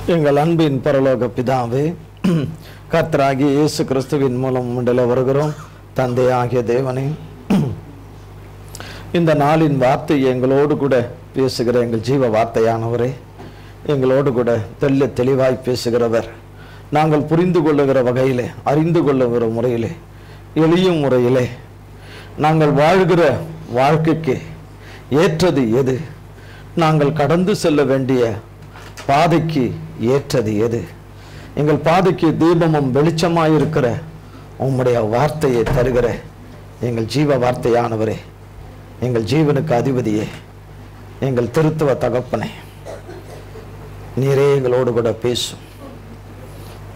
எங்கள் அன்பின் பரலோக பிதாவே, கர்த்தராகிய இயேசு கிறிஸ்துவின் மூலம் உம்மிடத்தில் வருகிறோம். தந்தையாகிய தேவனே, இந்த நாளின் வார்த்தை எங்களோடு கூட பேசுகிற எங்கள் ஜீவ வார்த்தையானவரே, எங்களோடு கூட தெளிவாய் பேசுகிறவர், நாங்கள் புரிந்து கொள்ளுகிற வகையிலே, அறிந்து கொள்ளுகிற முறையிலே, எளிய முறையிலே, நாங்கள் வாழ்கிற வாழ்க்கைக்கு ஏற்றது எது, நாங்கள் கடந்து செல்ல வேண்டிய பாதைக்கு ஏற்றது எது, எங்கள் பாதைக்கு தீபமும் வெளிச்சமாயிருக்கிற உம்முடைய வார்த்தையை தருகிற எங்கள் ஜீவ வார்த்தையானவரே, எங்கள் ஜீவனுக்கு அதிபதியே, எங்கள் திருத்துவ தகப்பனே, நீரே எங்களோடு கூட பேசும்.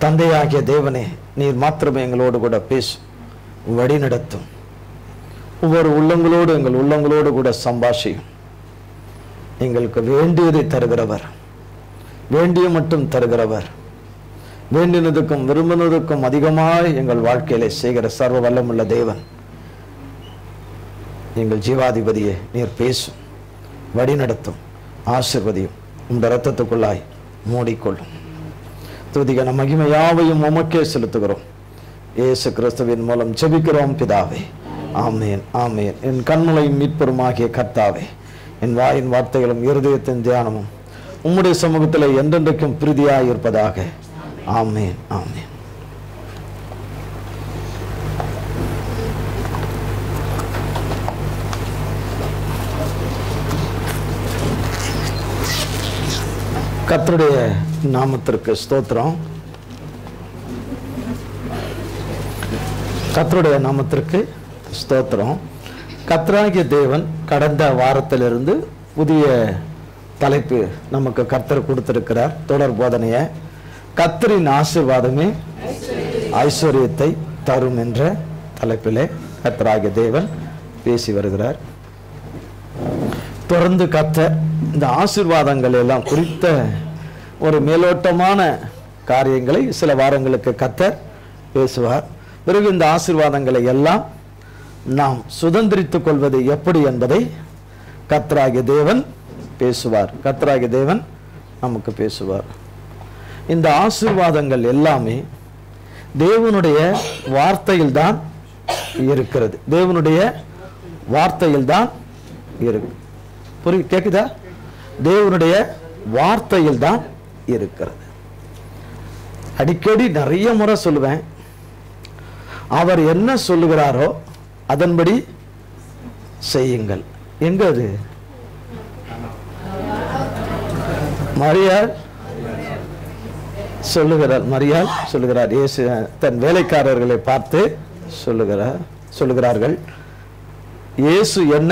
தந்தையாகிய தேவனே, நீர் மாத்திரமே எங்களோடு கூட பேசும், வழி நடத்தும். ஒவ்வொரு உள்ளங்களோடு எங்கள் உள்ளங்களோடு கூட சம்பாஷியும். எங்களுக்கு வேண்டியதை தருகிறவர், வேண்டிய மட்டும் தருகிறவர், வேண்டினதுக்கும் விரும்பினதுக்கும் அதிகமாய் எங்கள் வாழ்க்கையிலே செய்கிற சர்வ வல்லமுள்ள தேவன், எங்கள் ஜீவாதிபதியே, நீர் பேசும், வழி நடத்தும், ஆசீர்வதியும். உங்கள் இரத்தத்துக்குள்ளாய் மூடிக்கொள்ளும். துதிகன மகிமை யாவையும் உமக்கே செலுத்துகிறோம். இயேசு கிறிஸ்துவின் மூலம் ஜெபிக்கிறோம் பிதாவே, ஆமேன் ஆமேன். என் கண்மலையும் மீட்பெருமாகிய கர்த்தாவே, என் வாயின் வார்த்தைகளும் இருதயத்தின் தியானமும் உம்முடைய சமூகத்தில் என்றென்றைக்கும் பிரீதியாய் இருப்பதாக. ஆமேன் ஆமேன். கர்த்தருடைய நாமத்திற்கு ஸ்தோத்திரம். கர்த்தருடைய நாமத்திற்கு ஸ்தோத்திரம். கர்த்தராகிய தேவன் கடந்த வாரத்திலிருந்து புதிய தலைப்பு நமக்கு கர்த்தர் கொடுத்திருக்கிறார். தொடர் போதனைய கர்த்தரின் ஆசீர்வாதமே ஐஸ்வர்யத்தை தரும் என்ற தலைப்பிலே கர்த்தராகிய தேவன் பேசி வருகிறார். தொடர்ந்து கர்த்தர் இந்த ஆசீர்வாதங்கள் எல்லாம் குறித்த ஒரு மேலோட்டமான காரியங்களை சில வாரங்களுக்கு கர்த்தர் பேசுவார். பிறகு இந்த ஆசீர்வாதங்களை எல்லாம் நாம் சுதந்திரித்துக் கொள்வது எப்படி என்பதை கர்த்தராகிய தேவன் பேசுவார். கர்த்தராகிய தேவன் நமக்கு பேசுவார். இந்த ஆசீர்வாதங்கள் எல்லாமே தேவனுடைய வார்த்தையில் தான் இருக்கிறது. தேவனுடைய வார்த்தையில் தான் இருக்கு. கேக்குதா? தேவனுடைய வார்த்தையில் தான் இருக்கிறது. அடிக்கடி நிறைய முறை சொல்லுவேன், அவர் என்ன சொல்லுகிறாரோ அதன்படி செய்யுங்கள். எங்க அது? மரியாள் சொல்லுகிறார். இயேசு தன் வேலைக்காரர்களை பார்த்து சொல்லுகிறார்கள், இயேசு என்ன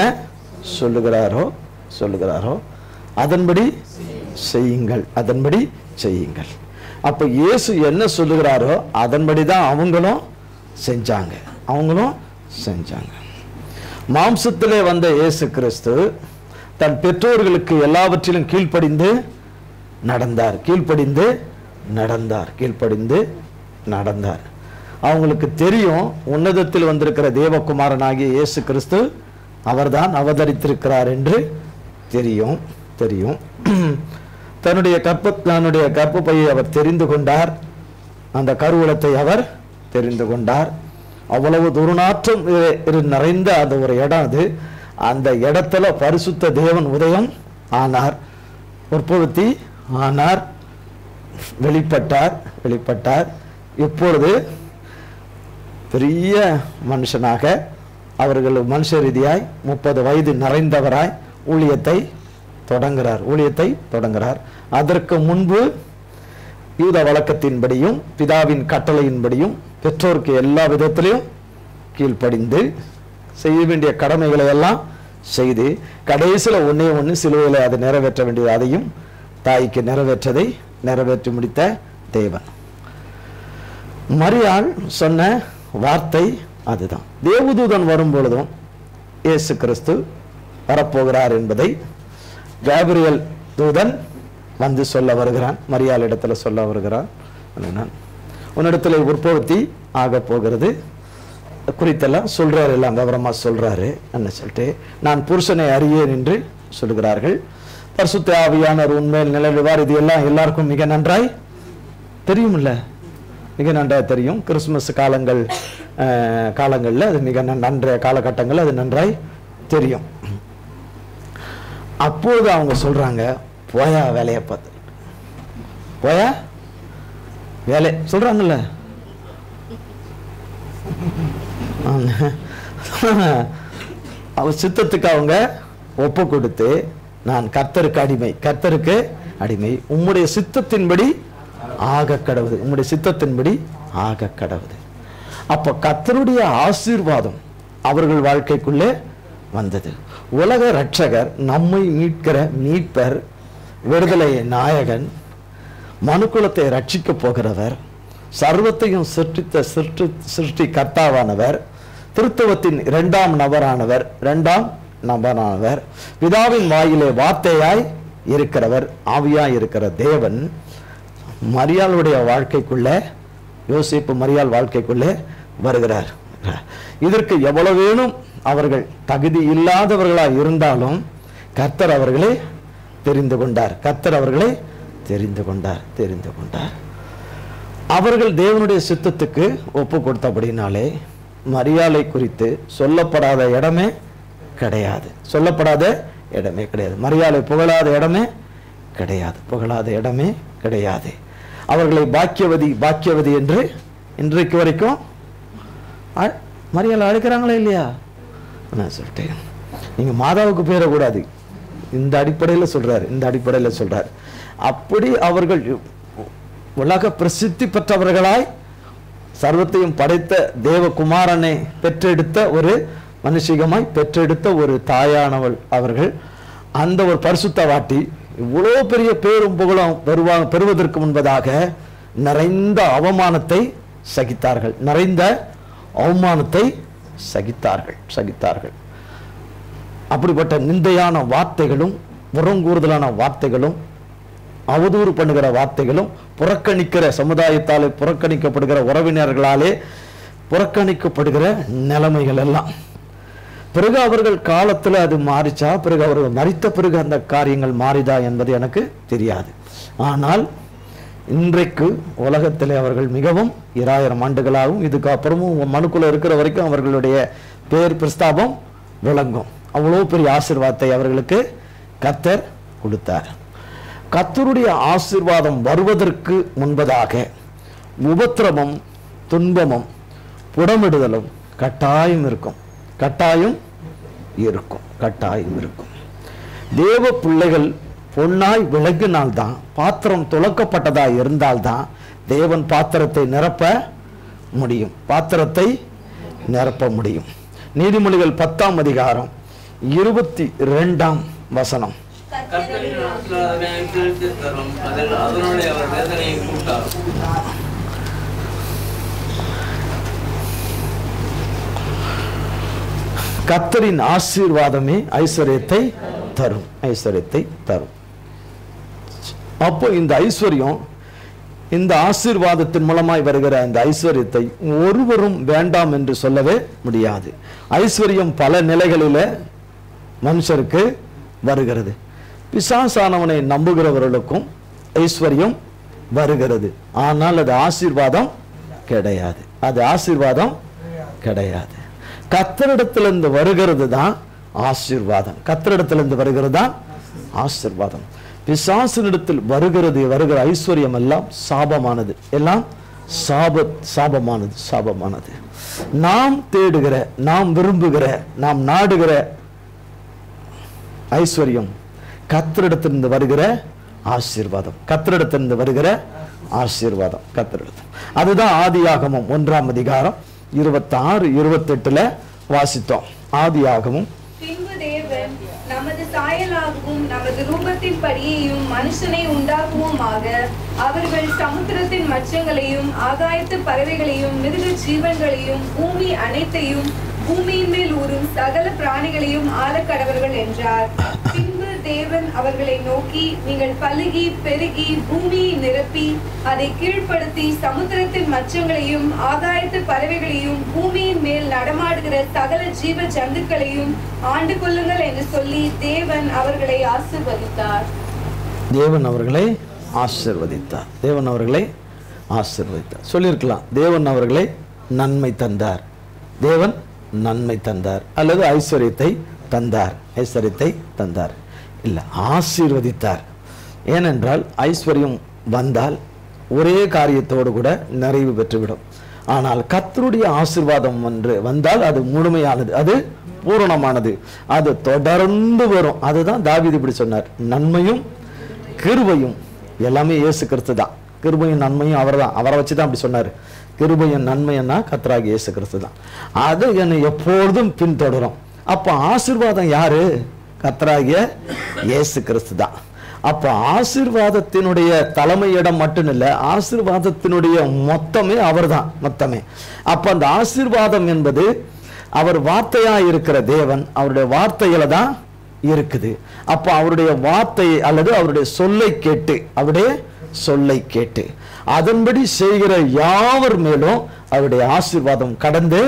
சொல்லுகிறாரோ அதன்படி செய்யுங்கள், அதன்படி செய்யுங்கள். அப்ப இயேசு என்ன சொல்லுகிறாரோ அதன்படி தான் அவங்களும் செஞ்சாங்க. மாம்சத்திலே வந்த இயேசு கிறிஸ்து தன் பெற்றோர்களுக்கு எல்லாவற்றிலும் கீழ்ப்படிந்து நடந்தார். அவங்களுக்கு தெரியும், உன்னதத்தில் வந்திருக்கிற தேவகுமாரனாகிய இயேசு கிறிஸ்து அவர்தான் அவதரித்திருக்கிறார் என்று தெரியும். தன்னுடைய கர்ப்பப்பையை அவர் தெரிந்து கொண்டார். அந்த கருவூலத்தை அவர் தெரிந்து கொண்டார். அவ்வளவு துர்நாற்றம் நிறைந்த அந்த ஒரு இடம் அது. அந்த இடத்துல பரிசுத்த தேவன் உதயம் ஆனார், உற்பத்தி ஆனார், வெளிப்பட்டார். இப்பொழுது பெரிய மனுஷனாக அவர்கள் மனுஷ ரீதியாய் 30 வயது நிறைந்தவராய் ஊழியத்தை தொடங்குகிறார். அதற்கு முன்பு யூத வழக்கத்தின்படியும் பிதாவின் கட்டளையின்படியும் பெற்றோருக்கு எல்லா விதத்திலையும் கீழ்ப்படிந்து செய்ய வேண்டிய கடமைகளை எல்லாம் செய்து கடைசியில் ஒன்று சிலுவையில் அதை நிறைவேற்ற வேண்டியது, அதையும் தாய்க்கு நிறைவேற்றி முடித்த தேவன். மரியாள் சொன்ன வார்த்தை அதுதான். தேவதூதன் வரும் பொழுதும் இயேசு கிறிஸ்து வரப்போகிறார் என்பதை காபிரியல் தூதன் வந்து சொல்ல வருகிறான். மரியாள் இடத்துல சொல்ல வருகிறான், உன்னிடத்துல உற்பத்தி ஆக போகிறது குறித்தெல்லாம் சொல்றாரு, எல்லாம் விவரமா சொல்றாரு. என்ன சொல்லிட்டு, நான் புருஷனை அறியேன் என்று சொல்கிறார்கள். பரிசுத்த ஆவியானவர் உண்மையில் நிலவுவார். இது எல்லாம் எல்லாருக்கும் மிக நன்றாய் தெரியும்ல, மிக நன்றாய் தெரியும். கிறிஸ்துமஸ் காலங்களில் அது மிக நன்றைய காலகட்டங்கள் அது நன்றாய் தெரியும். அப்போது அவங்க சொல்றாங்க, போயா வேலையை பார்த்து, போயா வேலை சொல்றாங்கல்ல. அவர் சித்தத்துக்கு அவங்க ஒப்பு கொடுத்து, நான் கர்த்தருக்கு அடிமை, கர்த்தருக்கு அடிமை, உம்முடைய சித்தத்தின்படி ஆக கடவுது, உம்முடைய சித்தத்தின்படி ஆக கடவுது. அப்ப கர்த்தருடைய ஆசீர்வாதம் அவர்கள் வாழ்க்கைக்குள்ளே வந்தது. உலக ரட்சகர், நம்மை மீட்கிற மீட்பர், விடுதலை நாயகன், மனுக்குலத்தை ரட்சிக்க போகிறவர், சர்வத்தையும் சிருஷ்டி கர்த்தாவானவர், திருத்துவத்தின் இரண்டாம் நபரானவர், பிதாவின் வாயிலே வார்த்தையாய் இருக்கிறவர், ஆவியாய் இருக்கிற தேவன் மரியாளுடைய வாழ்க்கைக்குள்ள, யோசேப்பு மரியாள் வாழ்க்கைக்குள்ளே வருகிறார். இதற்கு எவ்வளவு வேணும் அவர்கள் தகுதி இல்லாதவர்களாய் இருந்தாலும் கர்த்தர் அவர்களை தெரிந்து கொண்டார். கர்த்தர் அவர்களை தெரிந்து கொண்டார். அவர்கள் தேவனுடைய சித்தத்துக்கு ஒப்பு கொடுத்தபடினாலே மரியாதை குறித்து சொல்லப்படாத இடமே கிடையாது. மரியாதை புகழாத இடமே கிடையாது. அவர்களை பாக்கியவதி என்று இன்றைக்கு வரைக்கும் மரியாதை அழைக்கிறாங்களா இல்லையா? நான் சொல்லிட்டேன், நீங்க மாதாவுக்கு பேரக்கூடாது. இந்த அடிப்படையில் சொல்றார். அப்படி அவர்கள் உலக பிரசித்தி பெற்றவர்களாய் சர்வத்தையும் படைத்த தேவகுமாரனை பெற்றெடுத்த ஒரு மனுஷிகமாய் பெற்றெடுத்த ஒரு தாயானவள் அவர்கள். அந்த ஒரு பரிசுத்த வாட்டி இவ்வளோ பெரிய பேரும் புகழும் பெறுவதற்கு முன்பதாக நிறைந்த அவமானத்தை சகித்தார்கள். அப்படிப்பட்ட நிந்தையான வார்த்தைகளும், புறங்கூறுதலான வார்த்தைகளும், அவதூறு பண்ணுகிற வார்த்தைகளும், புறக்கணிக்கிற சமுதாயத்தாலே புறக்கணிக்கப்படுகிற உறவினர்களாலே புறக்கணிக்கப்படுகிற நிலைமைகள் எல்லாம் பிறகு அவர்கள் காலத்துல அது மாறிச்சா, பிறகு அவர்கள் மரித்த பிறகு அந்த காரியங்கள் மாறிதா என்பது எனக்கு தெரியாது. ஆனால் இன்றைக்கு உலகத்திலே அவர்கள் மிகவும் 2000 ஆண்டுகளாகவும் இதுக்கு அப்புறமும் மனுக்குள்ள இருக்கிற வரைக்கும் அவர்களுடைய பேர் பிரஸ்தாபம் விளங்கும். அவ்வளோ பெரிய ஆசீர்வாதத்தை அவர்களுக்கு கர்த்தர் கொடுத்தார். கர்த்தருடைய ஆசீர்வாதம் வருவதற்கு முன்பதாக உபத்திரமும் துன்பமும் புடமிடுதலும் கட்டாயம் இருக்கும். தேவ பிள்ளைகள் பொன்னாய் விளங்கினால்தான், பாத்திரம் துலக்கப்பட்டதா இருந்தால்தான் தேவன் பாத்திரத்தை நிரப்ப முடியும். நீதிமொழிகள் 10ஆம் அதிகாரம் 22ஆம் வசனம். கர்த்தரின் ஆசீர்வாதமே ஐஸ்வர்யத்தை தரும். அப்போ இந்த ஐஸ்வர்யம், இந்த ஆசீர்வாதத்தின் மூலமாய் வருகிற இந்த ஐஸ்வர்யத்தை ஒருவரும் வேண்டாம் என்று சொல்லவே முடியாது. ஐஸ்வர்யம் பல நிலைகளில மனுஷருக்கு வருகிறது. பிசாசானவனை நம்புகிறவர்களுக்கும் ஐஸ்வர்யம் வருகிறது. ஆனால் அது ஆசீர்வாதம் கிடையாது. கர்த்தரிடத்திலிருந்து வருகிறது தான் ஆசீர்வாதம். பிசாசினிடத்தில் வருகிற ஐஸ்வர்யம் எல்லாம் சாபமானது. நாம் தேடுகிற, நாம் விரும்புகிற, நாம் நாடுகிற ஐஸ்வர்யம் கர்த்தரிடத்திலிருந்து வருகிற ஆசீர்வாதம். அதுதான் ஆதியாகமம் 1ஆம் அதிகாரம் 26, 28 வாசித்தோம். ஆதியாகமம். பின்பு தேவன் நமது சாயலாகவும் நமது ரூபத்தின் படியையும் மனுஷனை உண்டாக்குவோமாக, அவர்கள் சமுத்திரத்தின் மச்சங்களையும் ஆகாயத்து பறவைகளையும் மிருக ஜீவன்களையும் பூமி அனைத்தையும் பூமியின் மேல் ஊறும் சகல பிராணிகளையும் ஆளக்கடவர்கள் என்றார். பின்பு தேவன் அவர்களை நோக்கி, நீங்கள் பலுகி பெருகி பூமியை நிரப்பி அதை கீழ்ப்படுத்தி சமுத்திரத்தின் மச்சங்களையும் ஆகாயத்து பறவைகளையும் பூமியின் மேல் நடமாடுகிற சகல ஜீவ ஜந்துக்களையும் ஆண்டு கொள்ளுங்கள் என்று சொல்லி தேவன் அவர்களை ஆசீர்வதித்தார். தேவன் அவர்களை ஆசீர்வதித்தார். தேவன் அவர்களை ஆசீர்வதித்தார். சொல்லியிருக்கலாம், தேவன் அவர்களை நன்மை தந்தார், தேவன் நன்மை தந்தார், அல்லது ஐஸ்வர்யத்தை தந்தார், ஐஸ்வர்யத்தை தந்தார். இல்லை, ஆசீர்வதித்தார். ஏனென்றால் ஐஸ்வர்யம் வந்தால் ஒரே காரியத்தோடு கூட நிறைவு பெற்றுவிடும். ஆனால் கர்த்தருடைய ஆசீர்வாதம் ஒன்று வந்தால் அது முழுமையானது, அது பூரணமானது, அது தொடர்ந்து வரும். அதுதான் தாவீது இப்படி சொன்னார், நன்மையும் கிருபையும் எல்லாமே இயேசு கிறிஸ்து தான். கிருபையும் நன்மையும் அவர் தான், அவரை வச்சு தான் அப்படி சொன்னார். கிருபையும் நன்மைன்னா கர்த்தராகிய இயேசு கிறிஸ்து தான். அது என்னை எப்பொழுதும் பின்தொடரும். அப்போ ஆசீர்வாதம் யாரு? கர்த்தராகிய இயேசு கிறிஸ்து தான். அப்போ ஆசீர்வாதத்தினுடைய தலைமையிடம் மட்டும் இல்லை, ஆசீர்வாதத்தினுடைய மொத்தமே அவர் தான், மொத்தமே. அப்போ அந்த ஆசீர்வாதம் என்பது அவர் வார்த்தையா இருக்கிற தேவன், அவருடைய வார்த்தையில தான் இருக்குது. அப்போ அவருடைய வார்த்தையை அல்லது அவருடைய சொல்லை கேட்டு, அவருடைய சொல்லை கேட்டு அதன்படி செய்கிற யாவர் மேலும் அவருடைய ஆசீர்வாதம் கடந்து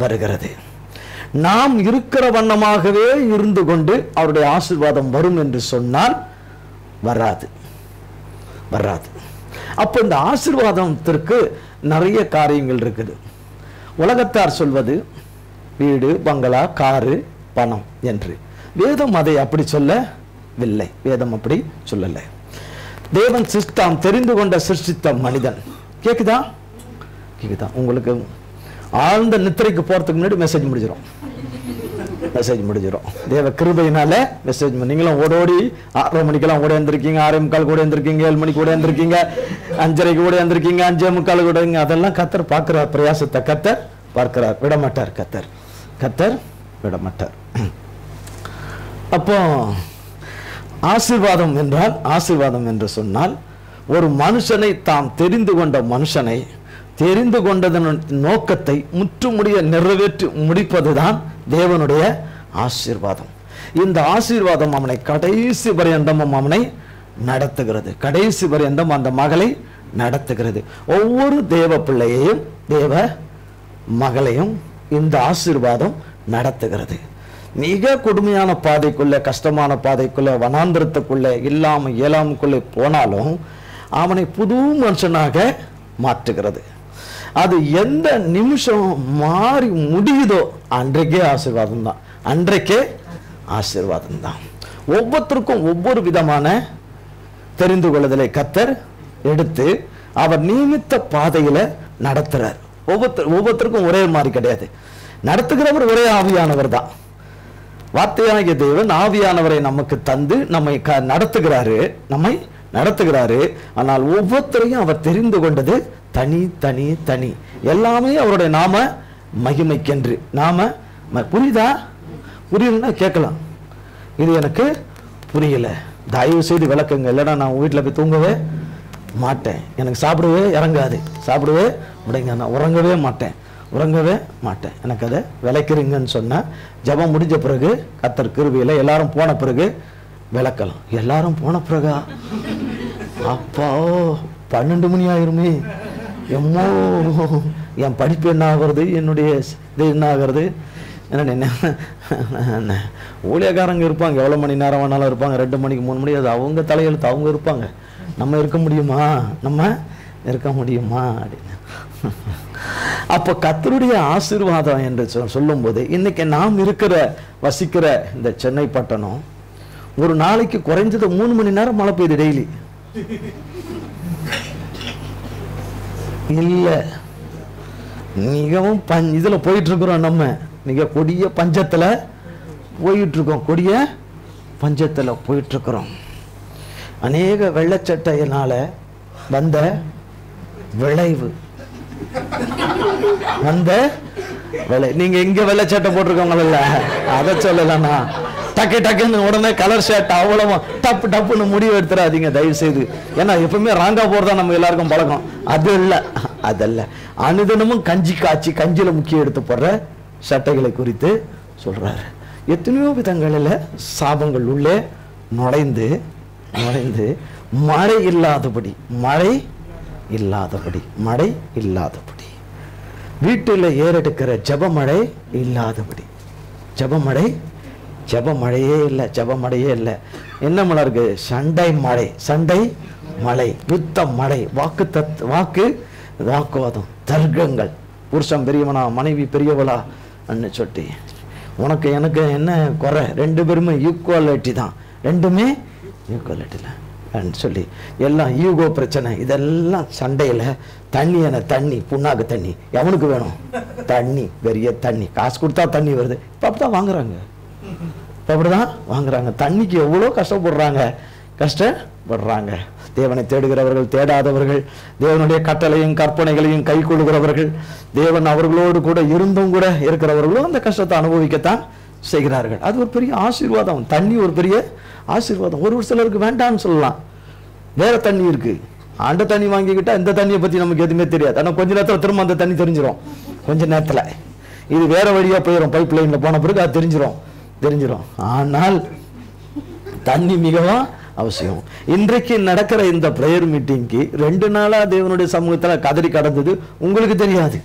வருகிறது. நாம் இருக்கிற வண்ணமாகவே இருந்து கொண்டு அவருடைய ஆசீர்வாதம் வரும் என்று சொன்னால் வராது, வராது. அப்போ இந்த ஆசீர்வாதத்திற்கு நிறைய காரியங்கள் இருக்குது. உலகத்தார் சொல்வது வீடு, பங்களா, காரு, பணம் என்று. வேதம் அதை அப்படி சொல்லவில்லை. வேதம் அப்படி சொல்லலை. தேவன் சிஸ்டம் தெரிந்து கொண்ட சிருஷ்டித்த மனிதன். கேக்குதா? கேக்குதா? உங்களுக்கு ஆழ்ந்த நித்திரைக்கு போறதுக்கு முன்னாடி மெசேஜ் முடிஞ்சிடும், மெசேஜ் முடிஞ்சிடும். தேவ கிருபையினால மெசேஜ். நீங்களும் ஓடோடி 6:30 மணிக்கெல்லாம் ஓடி வந்திருக்கீங்க, 6:45 கூட வந்திருக்கீங்க, 7 மணிக்கு கூட வந்திருக்கீங்க, 5:30 கூட வந்திருக்கீங்க, 5:45 கூட. அதெல்லாம் கர்த்தர் பார்க்கிறார், பிரயாசத்தை கர்த்தர் பார்க்கிறார். விடமாட்டார் கர்த்தர், கர்த்தர் விடமாட்டார். அப்போ ஆசீர்வாதம் என்றால், ஆசீர்வாதம் என்று சொன்னால் ஒரு மனுஷனை, தாம் தெரிந்து கொண்ட மனுஷனை, தெரிந்து கொண்டதன் நோக்கத்தை முற்றுமுடிய நிறைவேற்றி முடிப்பதுதான் தேவனுடைய ஆசீர்வாதம். இந்த ஆசீர்வாதம் அவனை கடைசி பரியந்தமும் அவனை நடத்துகிறது, கடைசி பரியந்தம் அந்த மகளை நடத்துகிறது. ஒவ்வொரு தேவ பிள்ளையையும், தேவ மகளையும் இந்த ஆசீர்வாதம் நடத்துகிறது. மிக கொடுமையான பாதைக்குள்ள, கஷ்டமான பாதைக்குள்ள, வனாந்திரத்துக்குள்ள, இல்லாம இயலாமுக்குள்ளே போனாலும் அவனை புது மனுஷனாக மாற்றுகிறது. அது எந்த நிமிஷம் மாறி முடியுதோ அன்றைக்கே ஆசீர்வாதம் தான், அன்றைக்கே ஆசீர்வாதம் தான். ஒவ்வொருத்தருக்கும் ஒவ்வொரு விதமான தெரிந்து கொள்ளுதலை கர்த்தர் எடுத்து அவர் நியமித்த பாதையில நடத்துறார். ஒவ்வொருத்தருக்கும் ஒரே மாதிரி கிடையாது. நடத்துகிறவர் ஒரே ஆவியானவர் தான். வார்த்தையாகிய தேவன் ஆவியானவரை நமக்கு தந்து நம்மை நடத்துகிறாரு, நம்மை நடத்துகிறாரு. ஆனால் ஒவ்வொருத்தரையும் அவர் தெரிந்து கொண்டது தனி தனி தனி. எல்லாமே அவருடைய நாம மகிமைக்கென்று. நாம புரியுதா? புரியலன்னா கேட்கலாம், இது எனக்கு புரியல, தயவு செய்து விளக்குங்க, இல்லைன்னா நான் வீட்டில் போய் தூங்கவே மாட்டேன், எனக்கு சாப்பிடவே இறங்காது, சாப்பிடவே முடிங்க, நான் உறங்கவே மாட்டேன், உறங்கவே மாட்டேன், எனக்கு அதை விளக்குறீங்கன்னு சொன்னால் ஜபம் முடிஞ்ச பிறகு கர்த்தர் கிருபையில் எல்லாரும் போன பிறகு விளக்கலாம். எல்லாரும் போன பிறகா? அப்பா 12 மணி ஆயிருமே, எம்மோ என் படிப்பு என்ன ஆகிறது, என்னுடைய இது என்ன ஆகிறது. என்ன ஊழியக்காரங்க இருப்பாங்க, எவ்வளோ மணி நேரம் வேணாலும் இருப்பாங்க, 2 மணிக்கு 3 மணி, அது அவங்க தலையெழுத்து, அவங்க இருப்பாங்க. நம்ம இருக்க முடியுமா? நம்ம இருக்க முடியுமா அப்படின்னு. அப்போ கர்த்தருடைய ஆசீர்வாதம் என்று சொல்லும்போது, இன்னைக்கு நாம் இருக்கிற வசிக்கிற இந்த சென்னை பட்டணம் ஒரு நாளைக்கு குறைஞ்சது 3 மணி நேரம் மழை பெய்யுது டெய்லி. இல்ல, மிகவும் இதுல போயிட்டு இருக்கிறோம். நம்ம மிக கொடிய பஞ்சத்துல போயிட்டு இருக்கோம், கொடிய பஞ்சத்துல போயிட்டு இருக்கிறோம். அநேக வெள்ளச்சட்டையினால வந்த விளைவு, வந்த விளை. நீங்க இங்க வெள்ளச்சட்டை போட்டிருக்கவங்கள அதை சொல்லலன்னா டக்கு டக்குன்னு உடனே கலர் ஷர்ட் அவ்வளவு டப்பு டப்புன்னு முடிவு எடுத்துறாதீங்க தயவு செய்து. ஏன்னா எப்பவுமே ராங்கா போறதா நம்ம எல்லாருக்கும் பழக்கம். அது இல்ல, அதல்ல. அனுதினமும் கஞ்சி காய்ச்சி கஞ்சியில முக்கிய எடுத்து போடுற சட்டைகளை குறித்து சொல்றாரு. எத்தனையோ விதங்களில் சாபங்கள் உள்ளே நுழைந்து நுழைந்து மழை இல்லாதபடி மழை இல்லாதபடி மழை இல்லாதபடி வீட்டில் ஏறெடுக்கிற ஜெபமழை இல்லாதபடி ஜெபமழை ஜெபமழையே இல்லை ஜெபமழையே இல்லை. என்ன மழை இருக்கு? சண்டை மழை சண்டை மழை யுத்த மழை வாக்குவாதம் தர்க்கங்கள். புருஷன் பெரியவனா மனைவி பெரியவளா அன்னு சொல்லி உனக்கு எனக்கு என்ன குறை? ரெண்டு பேருமே ஈக்குவாலிட்டி தான், ரெண்டுமே ஈக்குவாலிட்டியில் சொல்லி எல்லாம் ஈகோ பிரச்சனை. இதெல்லாம் சண்டையில் தண்ணி என்ன தண்ணி புண்ணாக்கு தண்ணி எவனுக்கு வேணும்? தண்ணி பெரிய தண்ணி காசு கொடுத்தா தண்ணி வருது. இப்போ அப்படிதான் வாங்குறாங்க, இப்போ அப்படிதான் வாங்குறாங்க. தண்ணிக்கு எவ்வளோ கஷ்டப்படுறாங்க. தேவனை தேடுகிறவர்கள் தேடாதவர்கள், தேவனுடைய கட்டளையும் கற்பனைகளையும் கை கொள்ளுகிறவர்கள், தேவன் அவர்களோடு கூட இருந்தும் கூட இருக்கிறவர்களும் அந்த கஷ்டத்தை அனுபவிக்கத்தான் செய்கிறார்கள். அது ஒரு பெரிய ஆசீர்வாதம். தண்ணி ஒரு பெரிய ஆசீர்வாதம். ஒரு சிலருக்கு வேண்டாம்னு சொல்லலாம், வேற தண்ணி இருக்கு. அந்த தண்ணி வாங்கிக்கிட்டா இந்த தண்ணியை பத்தி நமக்கு எதுவுமே தெரியாது. ஆனால் கொஞ்ச நேரத்தில் திரும்ப அந்த தண்ணி தெரிஞ்சிடும். கொஞ்ச நேரத்தில் இது வேற வழியா போயிடும், பைப் லைன்ல போன பிறகு அது தெரிஞ்சிடும். ஆனால் தண்ணி மிகவும் அவசியம். இன்றைக்கு நடக்கிற இந்த பிரேயர் மீட்டிங்க்கு 2 நாளா தேவனுடைய சமூகத்தில் கதறி கடந்தது உங்களுக்கு தெரியாது.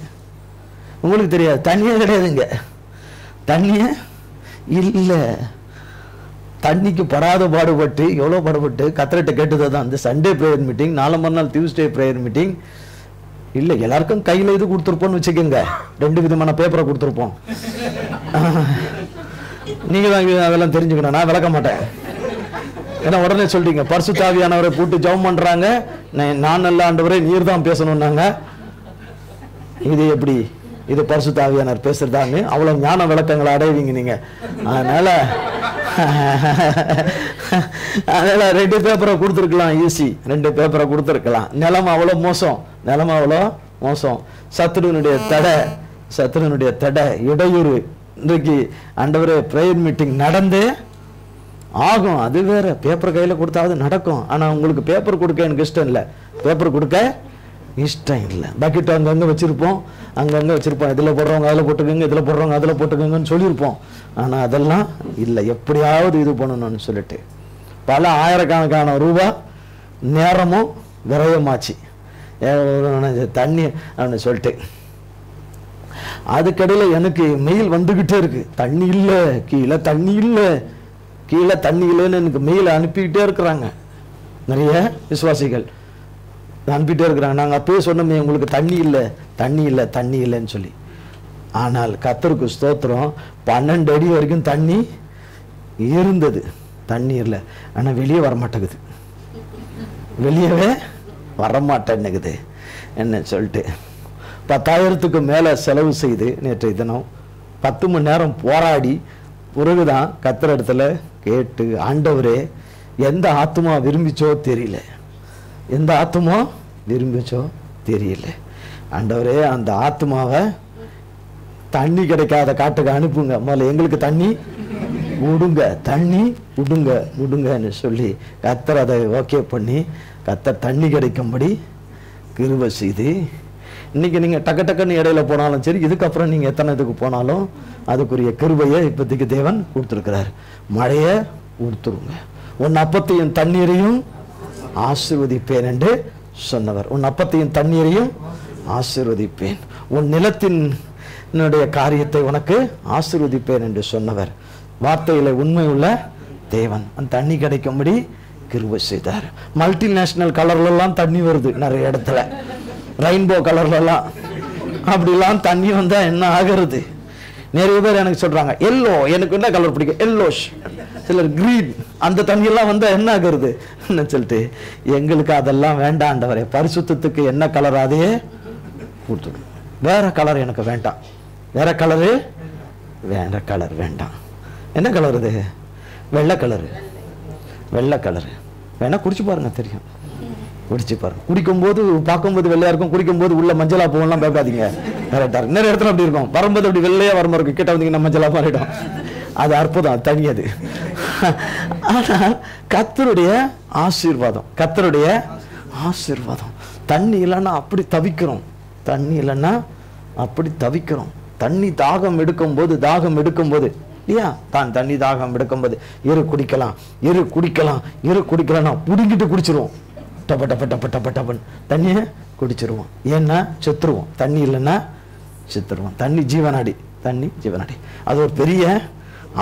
தண்ணியே கிடையாதுங்க, தண்ணியே இல்லை. தண்ணிக்கு பாடுபட்டு எவ்வளோ பாடுபட்டு கத்தரிட்ட கேட்டது தான் இந்த சண்டே ப்ரேயர் மீட்டிங். 4 மறுநாள் டியூஸ்டே ப்ரேயர் மீட்டிங். இல்லை எல்லாருக்கும் கையில் இது கொடுத்துருப்போம்னு வச்சுக்கோங்க, 2 விதமான பேப்பரை கொடுத்துருப்போம். நீங்கள் தான் அதெல்லாம் தெரிஞ்சுக்கணும், நான் விளக்க மாட்டேன். ஏன்னா உடனே சொல்றீங்க பரிசுத்த ஆவியானவரை போட்டு ஜெபம் பண்றாங்க, நான் நல்ல ஆண்டவரே நீர் தான் பேசணும்னாங்க. இது எப்படி? இது பரிசுத்த ஆவியானவர் பேசுறதான்னு அவ்வளவு ஞான விளக்கங்களை அடைவீங்க நீங்க. அதனால 2 பேப்பரை கொடுத்துருக்கலாம், ஈஸி 2 பேப்பரை கொடுத்துருக்கலாம். நிலைமை அவ்வளோ மோசம். சத்துருனுடைய தடை இடையூறு. இன்றைக்கு ஆண்டவரே பிரேயர் மீட்டிங் நடந்து ஆகும். அது வேற, பேப்பர் கையில் கொடுத்தாவது நடக்கும். ஆனால் உங்களுக்கு பேப்பர் கொடுக்க எனக்கு இஷ்டம் இல்லை, பக்கெட் அங்கங்கே வச்சிருப்போம், இதில் போடுறவங்க அதில் போட்டுக்கோங்க, இதில் போடுறவங்க அதில் போட்டுக்கோங்கன்னு சொல்லியிருப்போம். ஆனால் அதெல்லாம் இல்லை, எப்படியாவது இது பண்ணணும்னு சொல்லிட்டு பல ஆயிரக்கணக்கான ரூபா நேரமும் விரயமாச்சு தண்ணி அப்படின்னு சொல்லிட்டு. அதுக்கடையில் எனக்கு மெயில் வந்துக்கிட்டே இருக்கு, தண்ணி இல்லை கீழே, தண்ணி இல்லைன்னு எனக்கு மெயில் அனுப்பிக்கிட்டே இருக்கிறாங்க. நிறைய விசுவாசிகள் அனுப்பிட்டே இருக்கிறாங்க. நாங்கள் அப்பயே சொன்னோமே உங்களுக்கு தண்ணி இல்லைன்னு சொல்லி. ஆனால் கர்த்தருக்கு ஸ்தோத்திரம், 12 அடி வரைக்கும் தண்ணி இருந்தது. தண்ணி இல்லை, ஆனால் வெளியே வரமாட்டேங்குது, வெளியவே வரமாட்டேன்னுக்குது என்ன சொல்லிட்டு 10,000க்கு மேலே செலவு செய்து நேற்றைய தினம் 10 மணி நேரம் போராடி பிறகுதான் கர்த்தர் இடத்துல கேட்டு, ஆண்டவரே எந்த ஆத்துமா விரும்பிச்சோ தெரியல, ஆண்டவரே அந்த ஆத்துமாவை தண்ணி கிடைக்காத காட்டுக்கு அனுப்புங்க, முதல்ல எங்களுக்கு தண்ணி விடுங்கன்னு சொல்லி கர்த்தர் அதை ஓகே பண்ணி கர்த்தர் தண்ணி கிடைக்கும்படி கிருபை செய்து, இன்னைக்கு நீங்கள் டக்குன்னு இடையில போனாலும் சரி, இதுக்கப்புறம் நீங்கள் எத்தனை இதுக்கு போனாலும் அதுக்குரிய கிருபையை இப்போதைக்கு தேவன் கொடுத்துருக்கிறார். மழையை கொடுத்துருங்க, உன் அப்பத்தையும் தண்ணீரையும் ஆசீர்வதிப்பேன் என்று சொன்னவர். உன் அப்பத்தையும் தண்ணீரையும் ஆசீர்வதிப்பேன், உன் நிலத்தினுடைய காரியத்தை உனக்கு ஆசீர்வதிப்பேன் என்று சொன்னவர். வார்த்தையில உண்மை உள்ள தேவன் அந்த தண்ணி கிடைக்கும்படி கிருபை செய்தார். மல்டிநேஷனல் கலர்லாம் தண்ணி வருது நிறைய இடத்துல, ரெயின்போ கலர்லாம். அப்படிலாம் தண்ணி வந்தா என்ன ஆகிறது? நிறைய பேர் எனக்கு சொல்றாங்க எல்லோ, எனக்கு என்ன கலர் பிடிக்கும், எல்லோஷ், சிலர் கிரீன், அந்த தண்ணியெல்லாம் வந்தா என்ன ஆகுறது சொல்லிட்டு, எங்களுக்கு அதெல்லாம் வேண்டாண்டவரே, பரிசுத்தத்துக்கு என்ன கலர் அதையே கொடுத்துடு, வேற கலர் எனக்கு வேண்டாம், வேற கலர் வேண்டாம். என்ன கலர் இது? வெள்ளை கலரு வேணா குடிச்சு பாருங்க, தெரியும், குடிச்சு பாருங்க. குடிக்கும்போது பார்க்கும்போது வெள்ளையா இருக்கும், குடிக்கும்போது உள்ள மஞ்சளா போகலாம், பயப்படாதீங்க, கரெக்டா இருக்கு. நிறைய இடத்துல அப்படி இருக்கும், வரும்போது அப்படி வெள்ளையா வரும்போது இருக்கும், கிட்ட வந்தீங்கன்னா மஞ்சளா மாறிடும். அது அற்புதம், தனியது. ஆனால் கர்த்தருடைய ஆசீர்வாதம், தண்ணி இல்லைன்னா அப்படி தவிக்கிறோம், தண்ணி தாகம் எடுக்கும் போது இல்லையா? தான் தண்ணி தாகம் எடுக்கும்போது இரு குடிக்கலாம் நான் புடிங்கிட்டு குடிச்சிருவோம். டப்ப டப்ப டப்ப டப்ப டப்பன் தண்ணியை குடிச்சிருவோம். ஏன்னா செத்துருவோம். தண்ணி இல்லைன்னா செத்துருவோம். தண்ணி ஜீவனாடி. அது ஒரு பெரிய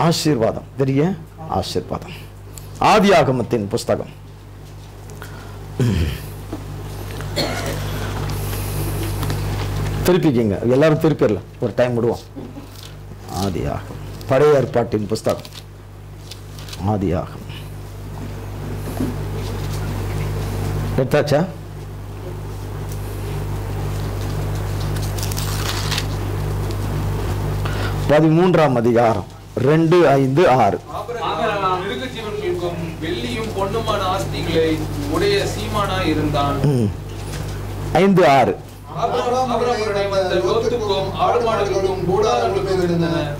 ஆசீர்வாதம். ஆதியாகமத்தின் புஸ்தகம் திருப்பிக்கிங்க, எல்லாரும் திருப்பிடலாம், ஒரு டைம் விடுவோம். ஆதியாகம், பழைய ஏற்பாட்டின் புஸ்தகம் ஆதியாகம். எடுத்தாச்சா? பதிமூன்றாம் அதிகாரம் 2, 5, 6. வெள்ளியும் பொன்னுமான ஆஸ்திகளை உடைய சீமானாய் இருந்தான். 5, 6.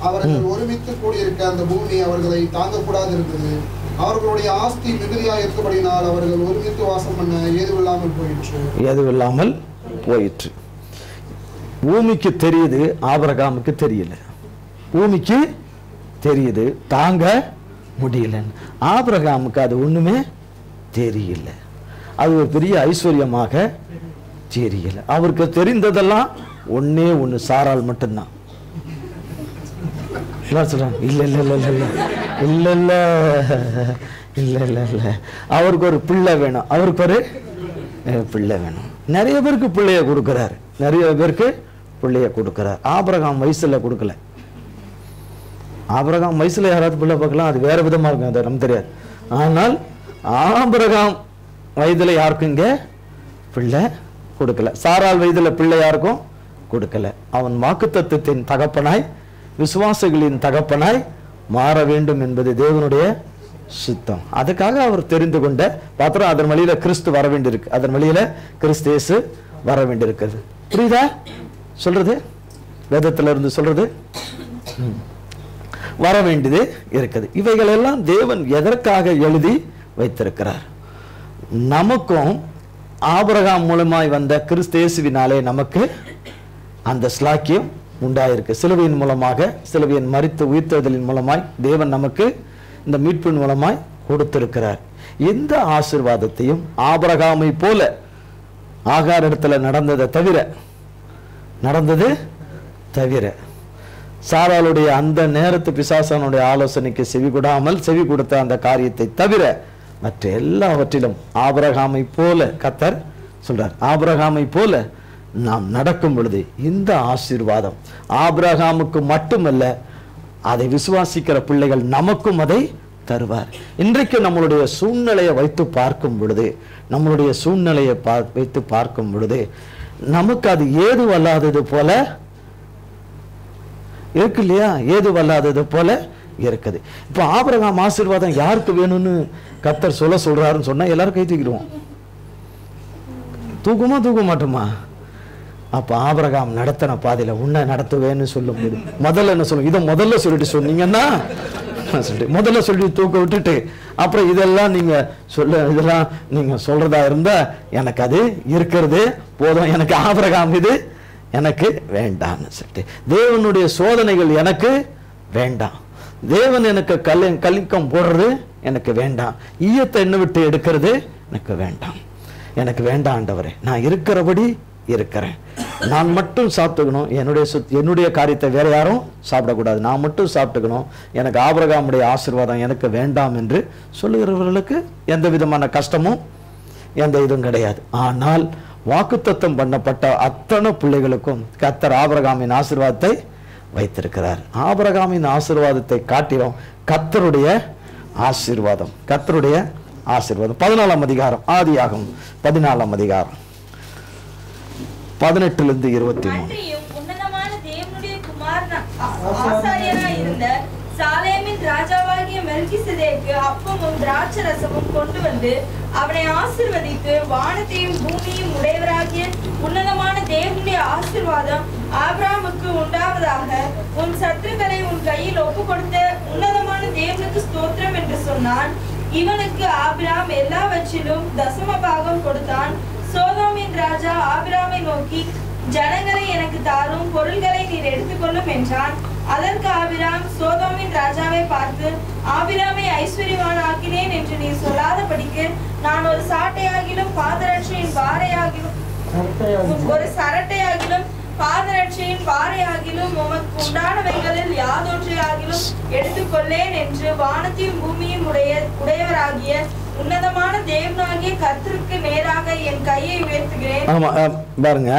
அவர்கள் ஒருமித்து கூடியிருக்க அந்த பூமி அவர்களை தாங்கக்கூடாது இருந்தது. அவர்களுடைய ஆஸ்தி மிகுதியாக இருந்தபடினால் அவர்கள் ஒருமித்து வாசம் பண்ண ஏதுவில்லாமல் போயிற்று. பூமிக்கு தெரியுது, ஆபிரகாமுக்கு தெரியல. பூமிக்கு தெரியுது, தாங்க முடியல. ஆபிரகாமுக்கு அது ஒண்ணுமே தெரியல. அது ஒரு பெரிய ஐஸ்வர்யமாக தெரியல. அவருக்கு தெரிந்ததெல்லாம் ஒன்னே ஒண்ணு, சாரால் மட்டும்தான். இல்ல அவருக்கு ஒரு பிள்ளை வேணும், நிறைய பேருக்கு பிள்ளைய கொடுக்கிறார். ஆபிரகாம் வயசுல கொடுக்கல. ஆபிரகாம் வயசுல யாராவது பிள்ளை பார்க்கலாம், அது வேற விதமா இருக்கும், அது நமக்கு தெரியாது. ஆனால் ஆபிரகாம் வயதுல யாருக்கும் இங்க பிள்ளை கொடுக்கல. சாரால் வயதுல பிள்ளை யாருக்கும் கொடுக்கல. அவன் வாக்குத்தத்தத்தின் தகப்பனாய், விசுவாசிகளின் தகப்பனாய் மாற வேண்டும் என்பது தேவனுடைய சித்தம். அதுக்காக அவர் தெரிந்து கொண்ட பாத்திரம். அதன் வழியில கிறிஸ்து வர வேண்டியிருக்கு. அதன் வழியில கிறிஸ்து இயேசு வர வேண்டியிருக்கிறது. புரியுதா சொல்றது? வேதத்துல இருந்து சொல்றது வர வேண்டியது இருக்குது. இவைகள் எல்லாம் தேவன் எதற்காக எழுதி வைத்திருக்கிறார்? நமக்கும் ஆபிரகாம் மூலமாய் வந்த கிறிஸ்து இயேசுவினாலே நமக்கு அந்த ஸ்லாக்கியம் உண்டாயிருக்கு. சிலுவையின் மூலமாக, சிலுவையின் மரித்து உயிர்த்தெழுதலின் மூலமாய் தேவன் நமக்கு இந்த மீட்பின் மூலமாய் கொடுத்திருக்கிறார். எந்த ஆசீர்வாதத்தையும் ஆபிரகாமை போல ஆகார் இடத்துல நடந்தது தவிர சாராளுடைய அந்த நேரத்து பிசாசானுடைய ஆலோசனைக்கு செவி கொடுத்த அந்த காரியத்தை தவிர மற்ற எல்லாவற்றிலும் ஆபிரகாமை போல கர்த்தர் சொல்றார். ஆபிரகாமை போல நாம் நடக்கும் பொழுது இந்த ஆசீர்வாதம் ஆபிரகாமுக்கு மட்டுமல்ல, அதை விசுவாசிக்கிற பிள்ளைகள் நமக்கும் அதை தருவார். இன்றைக்கு நம்மளுடைய சூழ்நிலையை வைத்து பார்க்கும் பொழுது நமக்கு அது ஏதுவல்லாதது போல இருக்கு இல்லையா? ஏதுவல்லாதது போல இருக்குது. இப்ப ஆபிரகாம் ஆசீர்வாதம் யாருக்கு வேணும்னு கர்த்தர் சொல்றாருன்னு சொன்னா எல்லாரும் கை தூக்கிடுவோம். தூக்க மாட்டோமா? அப்ப ஆபிரகாம் நடத்தின பாதையில உன்னை நடத்துவேன்னு சொல்லும் போது முதல்ல என்ன சொல்லும்? இதை முதல்ல சொல்லிட்டு சொன்னீங்கன்னா முதல்ல சொல்லி தூக்க விட்டுட்டு அப்புறம் இதெல்லாம் நீங்க சொல்றதா இருந்தா எனக்கு அது இருக்கிறது போதும், எனக்கு ஆபிரகாம் இது எனக்கு வேண்டாம்னு சொல்லிட்டு, தேவனுடைய சோதனைகள் எனக்கு வேண்டாம், தேவன் எனக்கு கலிக்கம் போடுறது எனக்கு வேண்டாம், ஈயத்தை என்ன விட்டு எடுக்கிறது எனக்கு வேண்டாம் ஆண்டவரே, நான் இருக்கிறபடி இருக்கிறேன், நான் மட்டும் சாப்பிட்டுக்கணும், என்னுடைய காரியத்தை வேற யாரும் சாப்பிடக்கூடாது, நான் மட்டும் சாப்பிட்டுக்கணும், எனக்கு ஆபிரகாமுடைய ஆசீர்வாதம் எனக்கு வேண்டாம் என்று சொல்லுகிறவர்களுக்கு எந்த விதமான கஷ்டமும் எந்த இதுவும் கிடையாது. ஆனால் வாக்குத்தத்தம் பண்ணப்பட்ட அத்தனை பிள்ளைகளுக்கும் கர்த்தர் ஆபிரகாமின் ஆசீர்வாதத்தை வைத்திருக்கிறார். ஆபிரகாமின் ஆசீர்வாதத்தை காட்டிலும் கர்த்தருடைய ஆசீர்வாதம் 14ஆம் அதிகாரம், ஆதியாகமம் 14ஆம் அதிகாரம் 18 23. உன்னதமான தேவனுடைய குமாரன் ஆசாரியனாய் இருந்த சாலேமின் ராஜாவாகிய மெல்கிசேதேக்கு அப்பமும் திராட்சரசமும் கொண்டு வந்து அவனை ஆசீர்வதித்து, வானத்தையும் பூமியும் உடையவராகிய உன்னதமான தேவனுடைய ஆசீர்வாதம் ஆபிரகாமுக்கு உண்டாவதாக, உன் சத்துருக்களை உன் கையில் ஒப்பு கொடுத்த உன்னதமான தேவனுக்கு ஸ்தோத்திரம் என்று சொன்னான். இவனுக்கு ஆபிரகாம் எல்லாவற்றிலும் தசம பாகம் கொடுத்தான். சோதோமின் ராஜா ஆபிரகாமை நோக்கி, ஜனங்களை எனக்கு தாரும், பொருள்களை நீர் எடுத்துக்கொள்ளும் என்றான். அதற்கு ஆபிராம் சோதோமின் ராஜாவை பார்த்து, ஆபிராமை ஐஸ்வர்யவானாக்கினேன் என்று நீ சொல்லாதபடிக்கு நான் ஒரு சாட்டையாகிலும் பாதரட்சையின் வாரையாகிலும் பாதரட்சையின் வாரையாகிலும் உமக்கு உண்டானவைகளில் யாதொன்றையாகிலும் எடுத்துக்கொள்ளேன் என்று வானத்தையும் பூமியும் உடையவராகிய உன்னதமான தேவனாகிய கர்த்தருக்கு நேராக என் கையை உயர்த்துகிறேன். ஆமா பாருங்க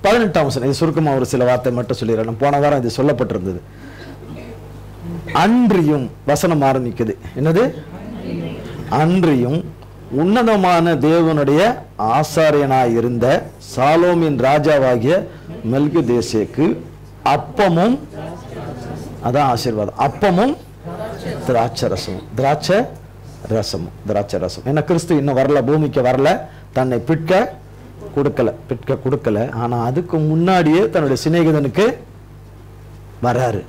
18ஆம் வசனம். இது சுருக்கமா ஒரு சில வார்த்தை மட்டும் சொல்லிடுறேன். போன வாரம் இது சொல்லப்பட்டிருந்தது. அன்றியும் வசனம் ஆரம்பிக்குது. என்னது? அன்றியும் உன்னதமான தேவனுடைய ஆசாரியனாய் இருந்த சாலோமின் ராஜாவாகிய மெல்கிதேசேக்கு அப்பமும், அதான் ஆசீர்வாதம், அப்பமும் திராட்சை ரசமும். ஏன்னா கிறிஸ்து இன்னும் வரல, பூமிக்கு வரல, தன்னை பிற்க கொடுக்கல. ஆனா அதுக்கு முன்னாடியே தன்னுடைய சிநேகிதனுக்கு வராரு.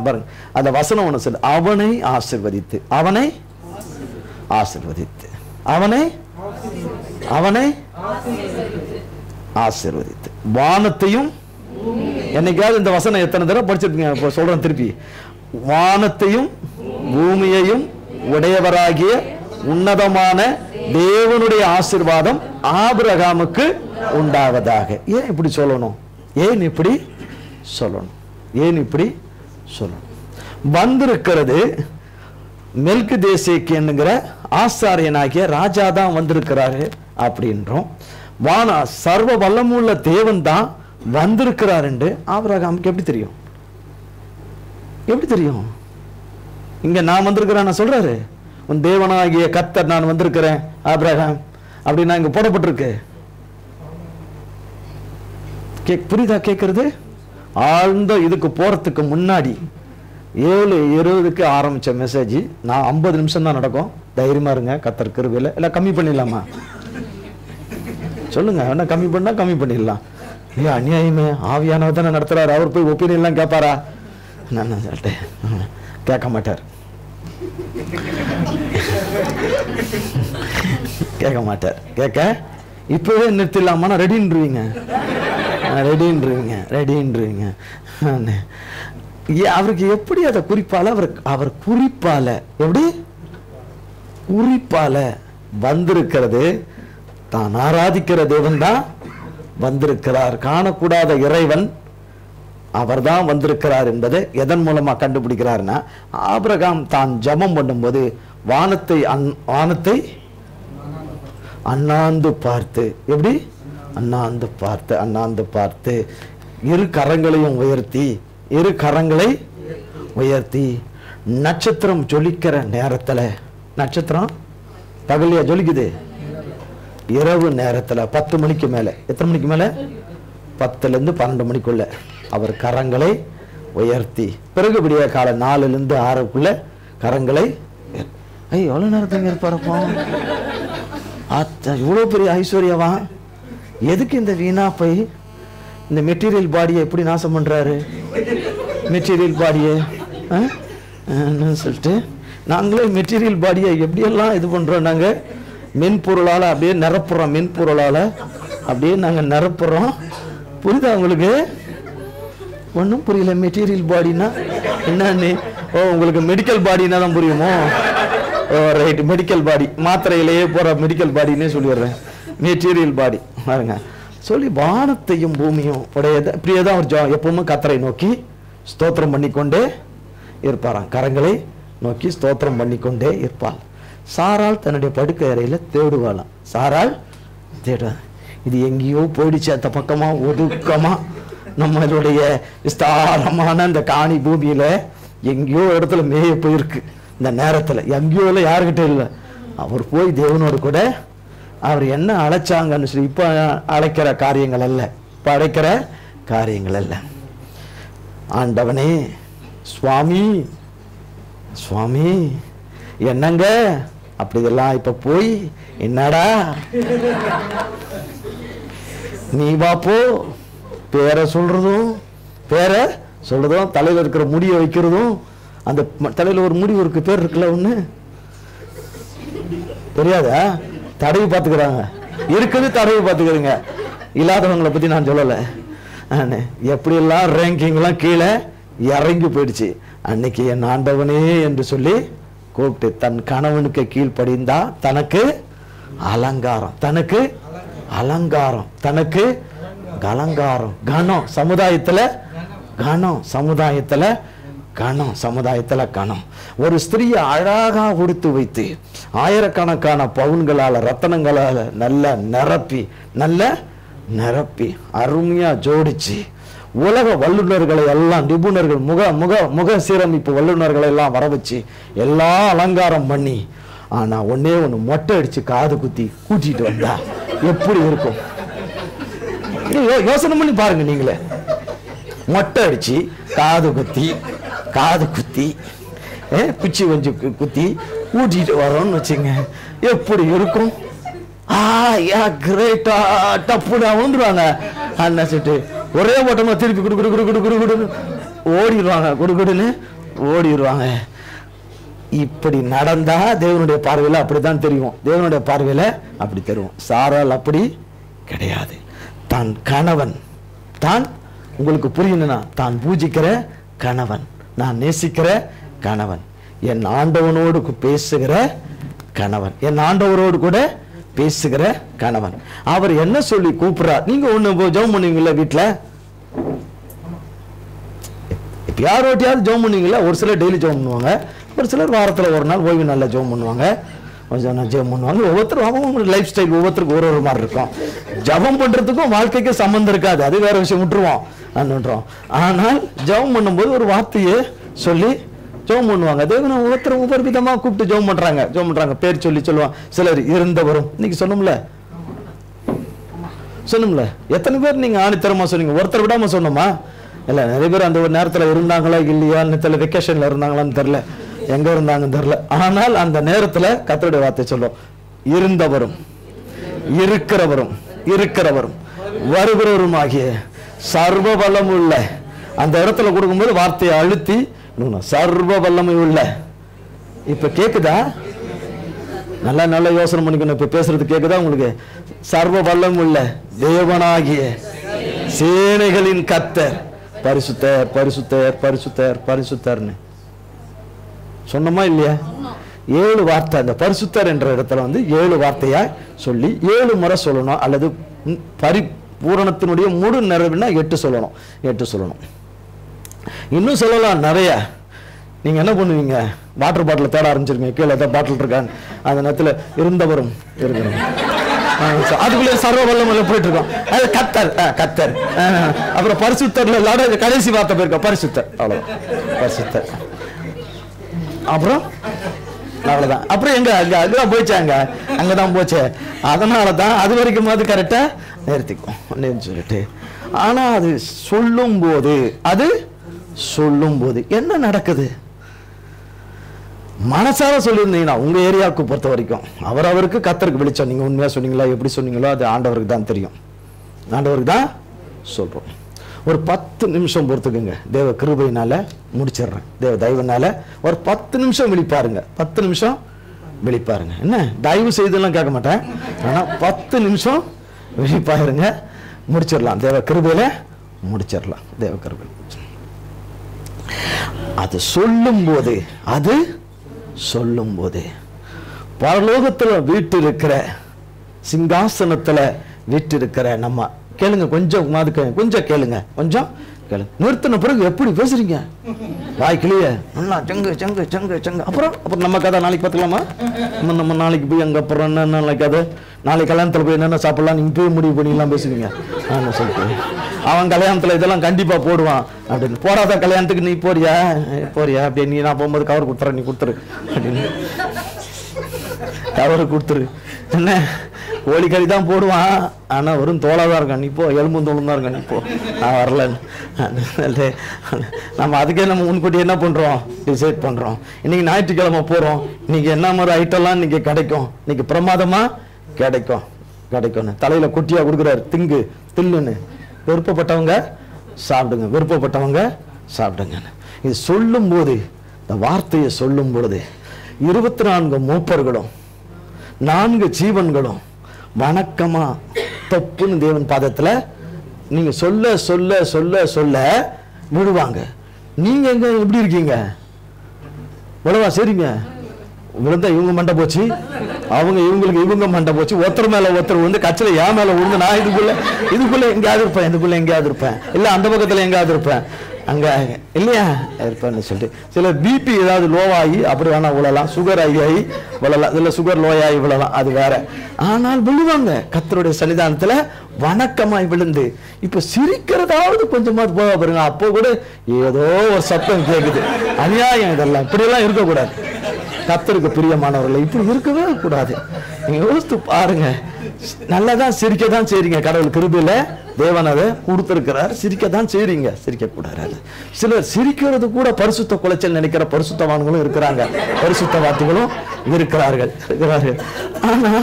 பாருங்க, அந்த வசனம் ஒண்ணு சொல்லு, அவனை ஆசீர்வதித்து வானத்தையும், என்னைக்காவது இந்த வசனம் எத்தனை தடவை படிச்சிருக்கீங்க? சொல்றேன் திருப்பி. வானத்தையும் பூமியையும் உடையவராகிய உன்னதமான தேவனுடைய ஆசீர்வாதம் ஆபிரகாமுக்கு உண்டாவதாக. ஏன் இப்படி சொல்லணும்? வந்திருக்கிறது மெல்கிதேசேக்கு என்கிற ஆசாரியனாகிய ராஜா தான் வந்திருக்கிறாரு அப்படின்றோம். சர்வ வல்லமுள்ள தேவன் தான் வந்திருக்கிறார் என்று ஆபிரகாமுக்கு எப்படி தெரியும்? இங்க நான் வந்திருக்கிறேன் சொல்றாரு, உன் தேவனாகிய கர்த்தர் நான் வந்திருக்கிறேன் ஆபிரகாம் அப்படின்னா இங்க போடப்பட்டிருக்கு. புரியுதா கேட்கறது? ஆழ்ந்த இதுக்கு போறதுக்கு முன்னாடி 7:20 ஆரம்பிச்ச மெசேஜ் நான் 50 நிமிஷம் தான் நடக்கும். தைரியமா இருங்க, கர்த்தர் கிருபையில. இல்ல கம்மி பண்ணிடலாமா? சொல்லுங்க, என்ன கம்மி பண்ணிடலாம். இல்ல அநியாயமே, ஆவியானவர் தானே நடத்துறாரு, அவர் போய் ஒப்பீனியன் எல்லாம் கேட்பாரா? நான் சொல்லிட்டேன், கேட்க மாட்டார். கேட்க இப்பவே நிறுத்திடலாமா? ரெடின்றீங்க. அவருக்கு எப்படி அதை குறிப்பால வந்திருக்கிறது. தான் ஆராதிக்கிற தேவன் தான் வந்திருக்கிறார். காணக்கூடாத இறைவன் அவர் தான் வந்திருக்கிறார் என்பதை எதன் மூலமா கண்டுபிடிக்கிறார்னா, ஆபிரகாம் தான் ஜெபம் பண்ணும்போது வானத்தை அண்ணாந்து பார்த்து, எப்படி அண்ணாந்து பார்த்து இரு கரங்களை உயர்த்தி நட்சத்திரம் ஜொலிக்கிற நேரத்துல, நட்சத்திரம் பகலியா ஜொலிக்குது, இரவு நேரத்துல 10 மணிக்கு மேல, எத்தனை மணிக்கு மேல? 10லிருந்து 12 மணிக்குள்ள அவர் கரங்களை உயர்த்தி, பிறகு விடிய கால 4லிருந்து 6க்குள்ள கரங்களை. எவ்வளவு நேரத்துக்கு இருப்பாரப்போ? இவ்வளவு பெரிய ஐஸ்வர்யவா எதுக்கு இந்த வீணா போய் இந்த மெட்டீரியல் பாடியை எப்படி நாசம் பண்றாரு? மெட்டீரியல் பாடியை சொல்லிட்டு நாங்களே மெட்டீரியல் பாடியை எப்படியெல்லாம் இது பண்றோம். நாங்க மென்பொருளால அப்படியே நிரப்புறோம். புரியுதா உங்களுக்கு? ஒன்றும் புரியல. மெட்டீரியல் பாடினா என்னன்னு? உங்களுக்கு மெடிக்கல் பாடினா தான் புரியுமோ? ரைட், மெடிக்கல் பாடி, மாத்திரையிலேயே போற மெடிக்கல் பாடினே சொல்லிடுறேன். மெட்டீரியல் பாடி பாருங்க சொல்லி வானத்தையும் பூமியும் உடையத இப்படியேதான் ஒரு எப்பவுமே கர்த்தரை நோக்கி ஸ்தோத்திரம் பண்ணிக்கொண்டே இருப்பாராம். கரங்களை நோக்கி ஸ்தோத்திரம் பண்ணிக்கொண்டே இருப்பாள். சாராள் தன்னுடைய படுக்கை அறையில தேடுவாளாம். இது எங்கேயோ போயிடுச்சு, அந்த பக்கமா ஒதுக்கமா நம்மளுடைய விஸ்தாரமான அந்த காணி பூமியில எங்கேயோ இடத்துல மேய போயிருக்கு. இந்த நேரத்துல எங்கேயோ இல்லை, யாருக்கிட்ட இல்லை. அவர் போய் தேவனோடு கூட அவர் என்ன அழைச்சாங்கன்னு சொல்லி இப்ப அழைக்கிற காரியங்கள் அல்ல, இப்ப அழைக்கிற காரியங்கள் அல்ல. ஆண்டவனே சுவாமி என்னங்க அப்படியெல்லாம் இப்ப போய் என்னடா நீ வாப்போ பேரை சொல்றதும் தலையில இருக்கிற முடியை வைக்கிறதும், அந்த தலையில ஒரு முடி ஒரு பேர் இருக்குல்ல, ஒண்ணு தெரியாதா? தடவி பார்த்துக்கிறாங்க, இருக்குது தடவி பார்த்துக்கிறீங்க. இல்லாதவங்களை பத்தி நான் சொல்லலை. எப்படியெல்லாம் ரேங்கிங்லாம் கீழே இறங்கி போயிடுச்சு. அன்னைக்கு என் ஆண்டவனே என்று சொல்லி கூப்பிட்டு தன் கணவனுக்கு கீழ்ப்படிந்தா தனக்கு அலங்காரம், தனக்கு அலங்காரம், தனக்கு அலங்காரம், கனம் சமுதாயத்துல, கனம் சமுதாயத்துல, கனம் சமுதாயத்துல கனம். ஒரு ஸ்திரீயை அழகா உடுத்து வைத்து ஆயிரக்கணக்கான பவுன்களால ரத்தனங்களால நல்ல நிரப்பி அருமையா ஜோடிச்சு உலக வல்லுநர்களை எல்லாம், நிபுணர்கள், முக சீரமைப்பு வல்லுநர்களை எல்லாம் வர வச்சு எல்லா அலங்காரம் பண்ணி, ஆனா ஒன்னே ஒண்ணு மொட்டை அடிச்சு காது குத்தி கூட்டிட்டு வந்தா எப்படி இருக்கும்? யோசனை பண்ணி பாருங்க நீங்களே. மொட்டை அடிச்சு காது குத்தி குச்சி வஞ்சி குத்தி கூட்டிட்டு வரோம்னு வச்சுங்க, எப்படி இருக்கும்? கிரேட்டா டப்புடா வந்துருவாங்க. அண்ணா சிட்டு ஒரே ஓட்டமா திருப்பி குடுன்னு ஓடிடுவாங்க. இப்படி நடந்தா தேவனுடைய பார்வையில அப்படித்தான் தெரியும். தேவனுடைய பார்வையில அப்படி தெரியும். சாரால் அப்படி கிடையாது. தான் கணவன், தான் உங்களுக்கு புரியணும்னா தான் பூஜிக்கிற கணவன், நான் நேசிக்கிற கணவன், என் ஆண்டவனோடு பேசுகிற கணவன், என் ஆண்டவரோடு கூட பேசுகிற கணவன். அவர் என்ன சொல்லி கூப்பிடுறார்? நீங்க ஒண்ணு ஜெபம் பண்ணுவீங்களா வீட்டுல? இப்ப யாரோட்டியாவது ஜெபம் பண்ணுவீங்களா? ஒரு சிலர் டெய்லி ஜெபம் பண்ணுவாங்க, ஒரு சிலர் வாரத்துல ஒரு நாள் ஓய்வு நல்லா ஜெபம் பண்ணுவாங்க, ஜெபம் பண்ணுவாங்க. ஒவ்வொருத்தரும் அவங்க லைஃப் ஸ்டைல் ஒவ்வொருத்தருக்கும் ஒரு மாதிரி இருக்கும். ஜெபம் பண்றதுக்கும் வாழ்க்கைக்கு சம்பந்தம் இருக்காது, அது வேற விஷயம், விட்டுருவோம். ஆனால் ஜெபம் பண்ணும்போது ஒரு வார்த்தையை சொல்லி ஜெபம் பண்ணுவாங்க. தேவனை ஒவ்வொருத்தரும் ஒவ்வொரு விதமா கூப்பிட்டு ஜெபம் பண்றாங்க. பேர் சொல்லி சொல்லுவாங்க. சிலர் இருந்தவரும், இன்னைக்கு சொன்னோம்ல, எத்தனை பேர் நீங்க ஆணித்தரமா சொன்னீங்க? ஒருத்தர் விடாம சொன்னோமா? இல்ல, நிறைய பேர் அந்த ஒரு நேரத்துல இருந்தாங்களா இல்லையா தெரியல, வெக்கேஷன்ல இருந்தாங்களான்னு தெரியல, எங்க இருந்தாங்கன்னு தெரியல. ஆனால் அந்த நேரத்துல கர்த்தருடைய வார்த்தை சொல்லும், இருந்தவரும் இருக்கிறவரும் வருகிறவரும் ஆகிய சர்வ வல்லமை உள்ள. அந்த இடத்துல கொடுக்கும்போது வார்த்தையை அழுத்தி சர்வ வல்லமை உள்ள. இப்ப கேக்குதா? நல்லா யோசனை பண்ணிக்கணும். இப்ப பேசுறது கேக்குதா உங்களுக்கு? சர்வ வல்லமை உள்ள தேவனாகிய சேனைகளின் கர்த்தர் பரிசுத்தர் பரிசுத்தர் பரிசுத்தர் பரிசுத்தர்னு சொன்னமா இல்லையா? 7 வார்த்தை. அந்த பரிசுத்தர் என்ற இடத்துல 7 வார்த்தையா சொல்லி 7 முறை சொல்லணும். அல்லது பரிபூரணத்தினுடைய முழு நிறைவுனா 8 சொல்லணும். இன்னும் சொல்லலாம் நிறைய. நீங்க என்ன பண்ணுவீங்க? வாட்டர் பாட்டில் தேட ஆரம்பிச்சிருக்கீங்க, கீழே ஏதாவது பாட்டில் இருக்கான்னு. அந்த நேரத்தில் இருந்தவரும் இருக்கிறோம், அதுக்குள்ளே சர்வ வல்லமையில போயிட்டு இருக்கோம். அது கத்தர். அப்புறம் பரிசுத்தர்ல கடைசி வார்த்தை போயிருக்கோம், பரிசுத்தர். அவ்வளவு பரிசுத்தர். அப்புறம் அவ்வளவுதான். அப்புறம் அங்கதான் போயிச்சாங்க, அங்கதான் போச்சு. அதனாலதான் அது வரைக்கும் அது கரெக்டா நிறுத்திக்கும் சொல்லிட்டு. ஆனா அது சொல்லும் போது என்ன நடக்குது? மனசார சொல்லியிருந்தீங்கன்னா உங்க ஏரியாவுக்கு பொறுத்த வரைக்கும் அவருக்கு கர்த்தருக்கு வெளிச்சம். நீங்க உண்மையா சொன்னீங்களா, எப்படி சொன்னீங்களோ அது ஆண்டவருக்கு தான் தெரியும், ஆண்டவருக்கு தான் சொல்றோம். ஒரு 10 நிமிஷம் பொறுத்துக்குங்க. தேவ கிருபையினால முடிச்சிடுறேன். தேவ தயவுனால ஒரு 10 நிமிஷம் விழிப்பாருங்க. 10 நிமிஷம் விழிப்பாருங்க. என்ன தயவு செய்தெல்லாம் கேட்க மாட்டேன், ஆனா 10 நிமிஷம் விழிப்பாருங்க. முடிச்சிடலாம். தேவ கிருபையில முடிச்சிடலாம். தேவ கிருபை. அது சொல்லும் போது பரலோகத்துல வீட்டிருக்கிற சிங்காசனத்துல வீட்டிருக்கிற நம்ம கேளுங்க, கொஞ்சம் கேளுங்க. நிறுத்தின பிறகு எப்படி பேசுறீங்க? வாய்க்கிலேயே நல்லா சங்கு. அப்புறம் நம்ம கதை நாளைக்கு பார்த்துக்கலாமா? நம்ம நாளைக்கு போய் அங்க அப்புறம் என்ன நாளைக்கு கதை, நாளைக்கு கல்யாணத்துல போய் என்னென்ன சாப்பிடலாம் நீங்க போய் முடிவு பண்ணிலாம் பேசுவீங்க சொல்லிட்டு. அவன் கல்யாணத்துல இதெல்லாம் கண்டிப்பா போடுவான் அப்படின்னு. போடாத கல்யாணத்துக்கு நீ போறியா அப்படி, நீ நான் போகும்போது கவர் கொடுத்துற, நீ கொடுத்துரு அப்படின்னு கவர் கொடுத்துரு. என்ன கோழிக்கறி தான் போடுவான், ஆனா வெறும் தோலாதான் இருக்கான். நீ போ, எலும்பும் தோலும் தான் இருக்கான், நீ போ, நான் வரலன்னு. நம்ம அதுக்கே நம்ம முன்கூட்டி என்ன பண்றோம், டிசைட் பண்றோம். இன்னைக்கு ஞாயிற்றுக்கிழமை போறோம், இன்னைக்கு என்ன மாதிரி ஐட்டம்லாம் இன்னைக்கு கிடைக்கும், இன்னைக்கு பிரமாதமா கிடைக்கும். தலையில குட்டியா கொடுக்குறாரு, தில்லுன்னு. விருப்பப்பட்டவங்க சாப்பிடுங்க. இது சொல்லும் போது, இந்த வார்த்தையை சொல்லும் பொழுது 24 மூப்பர்களும் 4 ஜீவன்களும் வணக்கமா தப்புன்னு தேவன் பாதத்துல நீங்க சொல்ல சொல்ல சொல்ல சொல்ல விழுவாங்க. நீங்க எங்க எப்படி இருக்கீங்க? விழவா சரிங்க, விழுந்தா இவங்க மண்டை போச்சு, அவங்க இவங்க மண்டை போச்சு, ஒருத்தர் மேல ஒருத்தர் வந்து கட்சியில என் மேல விழுந்து நான் இதுக்குள்ள எங்கேயாவது இருப்பேன், இதுக்குள்ள எங்கேயாவது இருப்பேன், இல்ல அந்த பக்கத்துல எங்கேயாவது இருப்பேன், அங்க இல்லையா இருப்பேன்னு சொல்லிட்டு சில பிபி ஏதாவது லோவாகி அப்படி வேணா விழலாம், சுகர் ஆகி விழலாம், இல்ல சுகர் லோயாகி விழலாம், அது வேற. ஆனால் விழுவாங்க கர்த்தருடைய சன்னிதானத்துல வணக்கமாய் விழுந்து. இப்ப சிரிக்கிறதாவது கொஞ்சமாவது போக பாருங்க, அப்போ கூட ஏதோ ஒரு சத்தம் கேக்குது. அநியாயம் இதெல்லாம், இப்படி எல்லாம் இருக்கக்கூடாது. கர்த்தருக்கு பிரியமானவர்கள் இப்படி இருக்கவே கூடாது. நீங்க யோசித்து பாருங்க. நல்லதான் சிரிக்கதான் செய்றீங்க, கடவுள் கிருபையில தேவன் அதை கொடுத்திருக்கிறார், சிரிக்கதான் செய்றீங்க, சிரிக்க கூடாது. சிலர் சிரிக்கிறது கூட பரிசுத்த குலைச்சல் நினைக்கிற பரிசுத்தவான்களும் இருக்கிறாங்க, பரிசுத்தவாதிகளும் இருக்கிறார்கள். ஆனா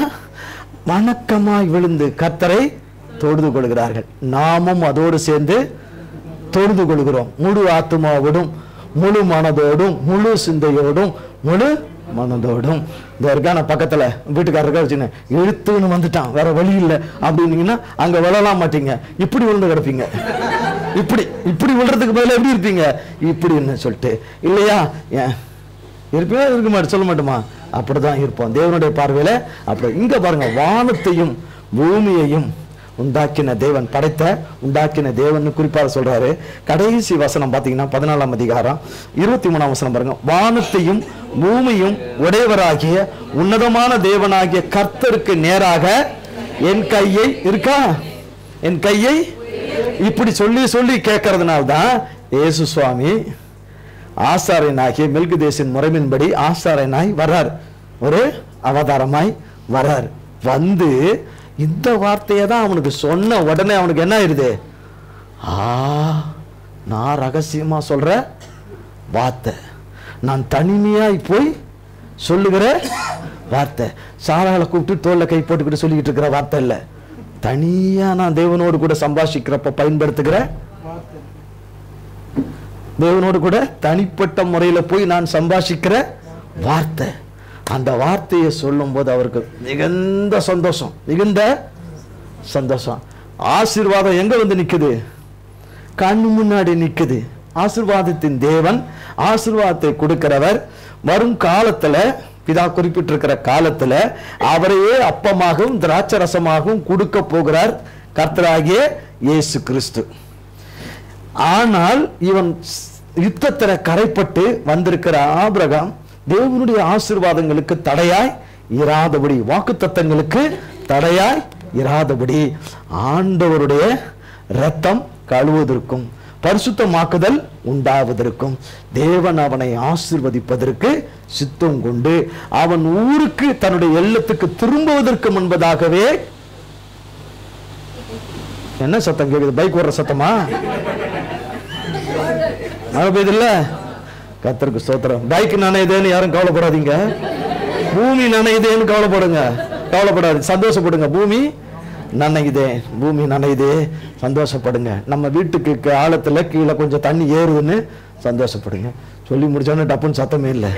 வணக்கமாய் விழுந்து கர்த்தரை தொழுது கொள்கிறார்கள். நாமும் அதோடு சேர்ந்து தொழுது கொள்கிறோம். முழு ஆத்துமாவோடும் முழு மனதோடும் முழு சிந்தையோடும் முழு மனதோடும். இந்த இருக்கான பக்கத்துல வீட்டுக்காரருக்கா வச்சுங்க, எழுத்துன்னு வந்துட்டான் வேற வழி இல்லை அப்படின்னீங்கன்னா அங்க விழலாம் மாட்டீங்க, இப்படி விழுந்து கிடப்பீங்க. இப்படி விழுறதுக்கு பதிலாக எப்படி இருப்பீங்க? இப்படின்னு சொல்லிட்டு இல்லையா? ஏன் இருப்பே இருக்க மாட்டேன் சொல்ல மாட்டோமா? அப்படிதான் இருப்போம் தேவனுடைய பார்வையில. அப்படி இங்க பாருங்க, வானத்தையும் பூமியையும் உண்டாக்கின தேவன், உண்டாக்கின தேவன் குறிப்பாக சொல்றாரு. கடைசி வசனம் பாத்தீங்கன்னா 14ஆம் அதிகாரம் 23ஆம் வசனம் பாருங்க. வானத்தையும் பூமியும் உடையவராகிய உன்னதமான தேவனாகிய கர்த்தருக்கு நேராக என் கையை என் கையை இப்படி சொல்லி சொல்லி கேட்கறதுனால்தான் இயேசு சுவாமி ஆசாரியனாகிய மெல்கிதேசின் முறையின்படி ஆசாரியனாய் வர்றார், ஒரு அவதாரமாய் வர்றார். வந்து இந்த வார்த்தையை தான் அவனுக்கு சொன்ன உடனே அவனுக்கு என்ன ஆயிடுது? நான் ரகசியமா சொல்ற வார்த்தை, நான் தனிமையாய் போய் சொல்லுகிற வார்த்தை, சாராளை கூப்பிட்டு தோல்ல கை போட்டுக்கிட்டு சொல்லிக்கிட்டு இருக்கிற வார்த்தை இல்ல, தனியா நான் தேவனோடு கூட சம்பாஷிக்கிறப்ப பயன்படுத்துகிற தேவனோடு கூட தனிப்பட்ட முறையில போய் நான் சம்பாஷிக்கிற வார்த்தை. அந்த வார்த்தையை சொல்லும் போது அவருக்கு மிகுந்த சந்தோஷம். ஆசீர்வாதம் எங்க வந்து நிக்குது? கண்ணு முன்னாடி நிக்குது. ஆசீர்வாதத்தின் தேவன், ஆசீர்வாதத்தை கொடுக்கிறவர், வரும் காலத்துல பிதா குறிப்பிட்டிருக்கிற காலத்துல அவரையே அப்பமாகவும் திராட்சரசமாகவும் கொடுக்க போகிறார் கர்த்தராகிய இயேசு கிறிஸ்து. ஆனால் இவன் யுத்தத்துல கரைப்பட்டு வந்திருக்கிற ஆபிரகாம் தேவனுடைய ஆசீர்வாதங்களுக்கு தடையாய் இராதபடி, வாக்குத்தத்தங்களுக்கு தடையாய் இராதபடி ஆண்டவருடைய இரத்தம் கழுவுவதற்கும் பரிசுத்தமாக்குதல் உண்டாவதற்கும் தேவன் அவனை ஆசீர்வதிப்பதற்கு சித்தம் கொண்டு அவன் ஊருக்கு தன்னுடைய எல்லத்துக்கு திரும்புவதற்கு முன்பதாகவே. என்ன சத்தம் கேக்குது? பைக் ஓடுற சத்தமா? மழை பெய்யுது இல்ல? கர்த்தருக்கு ஸ்தோத்திரம். பைக் நனையுதேன்னு யாரும் கவலைப்படாதீங்க, பூமி நனையுதேன்னு கவலைப்படாது, சந்தோஷப்படுங்க. பூமி நனையுதே சந்தோஷப்படுங்க. நம்ம வீட்டுக்கு ஆழத்துல கீழே கொஞ்சம் தண்ணி ஏறுதுன்னு சந்தோஷப்படுங்க. சொல்லி முடிச்சோன்னு டப்புன்னு சத்தமே இல்லை,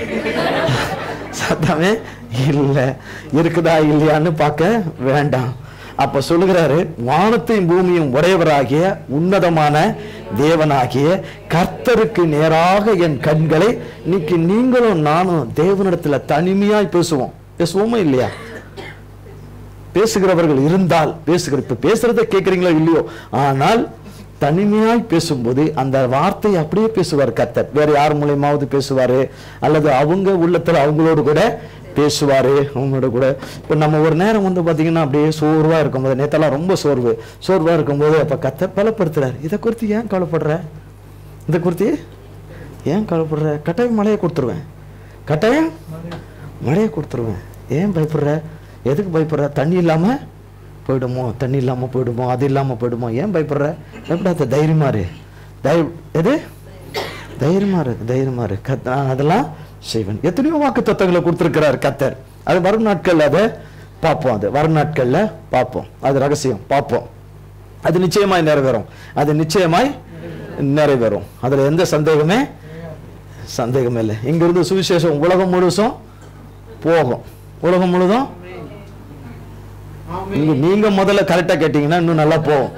சத்தமே இல்லை. இருக்குதா இல்லையான்னு பார்க்க வேண்டாம். அப்ப சொல்லுகிறாரு, வானத்தையும் பூமியும் உடையவராகிய உன்னதமான தேவனாகிய கர்த்தருக்கு நேராக என் கண்களை இன்னைக்கு நீங்களும் நானும் தேவனிடத்துல தனிமையாய் பேசுவோமா இல்லையா? பேசுகிறவர்கள் இருந்தால் இப்ப பேசுறதை கேட்கறீங்களோ இல்லையோ, ஆனால் தனிமையாய் பேசும்போது அந்த வார்த்தையை அப்படியே பேசுவார் கர்த்தர். வேற யார் மூலியமாவது பேசுவாரு, அல்லது அவங்க உள்ளத்துல அவங்களோடு கூட பேசுவாரு, அவங்களோட கூட. இப்ப நம்ம ஒரு நேரம் வந்து பாத்தீங்கன்னா அப்படியே சோர்வா இருக்கும்போது, நேத்தெல்லாம் ரொம்ப சோர்வா இருக்கும்போது அப்ப கர்த்தர் பலப்படுத்துறாரு. இதை குறித்து ஏன் கவலைப்படுற, கட்டாயம் மழையை கொடுத்துருவேன், ஏன் பயப்படுற, எதுக்கு பயப்படுற? தண்ணி இல்லாம போயிடுமோ, அது இல்லாம போயிடுமோ, ஏன் பயப்படுற? எப்படாத்த தைரியமா இரு, அதெல்லாம் செய்வன். எத்தனையோ வாக்கு தத்தங்களை கொடுத்திருக்கிறார் கர்த்தர். அது வரும் நாட்கள் அதை பார்ப்போம், அது ரகசியம் பார்ப்போம். அது நிச்சயமாய் நிறைவேறும், அதுல எந்த சந்தேகமே இல்லை. இங்கிருந்து சுவிசேஷம் உலகம் முழுதும் நீங்க முதல்ல கரெக்டா கேட்டீங்கன்னா இன்னும் நல்லா போகும்.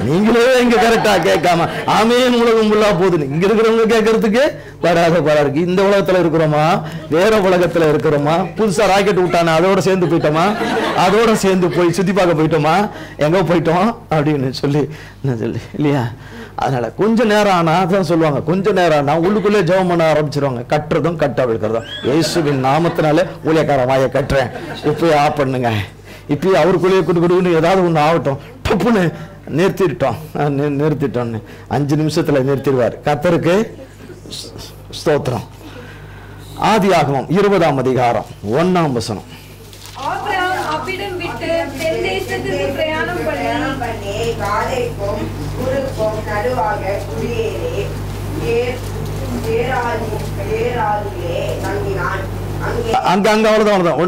நீங்களே இங்க கரெக்டா கேட்காம ஆமேன் உலகம் ஃபுல்லா போகுது. இங்க இருக்கிறவங்க கேட்கறதுக்கு இருக்கு. இந்த உலகத்துல இருக்கிறோமா, வேற உலகத்துல இருக்கிறோமா, புதுசா ராக்கெட் விட்டானா அதோட சேர்ந்து போயிட்டோமா, அதோட சேர்ந்து போய் சுத்தி பார்க்க போயிட்டோமா, எங்க போயிட்டோம் அப்படின்னு சொல்லி இல்லையா? அதனால கொஞ்ச நேரம் ஆனா அதான் சொல்லுவாங்க, கொஞ்ச நேரம் ஆனா உள்ளுக்குள்ளே ஜெபம் பண்ண ஆரம்பிச்சிருவாங்க. கட்டுறதும் கட்ட விழுக்கிறதும். இயேசுவின் நாமத்தினால ஊழியக்கார வாயை கட்டுறேன், இப்பயே ஆஃப் பண்ணுங்க, இப்பயே அவருக்குள்ளேயே குடுக்குன்னு ஏதாவது ஒண்ணு ஆகட்டும், டப்புன்னு நிறுத்திட்டோன்னு 5 நிமிஷத்துல நிறுத்திடுவார். கர்த்தருக்கு ஸ்தோத்திரம். ஆதியாகமம் 20ஆம் அதிகாரம் 1ஆம் வசனம். ஆபிரகாம் அவ்விடம் விட்டு தென் தேசத்துக்கு பிரயாணம் பண்ணி காலேக்கும் குருக்கும் நடுவாக குடியேறி ஏராளிலே தங்கினான். அங்க அவ்வளவுதான்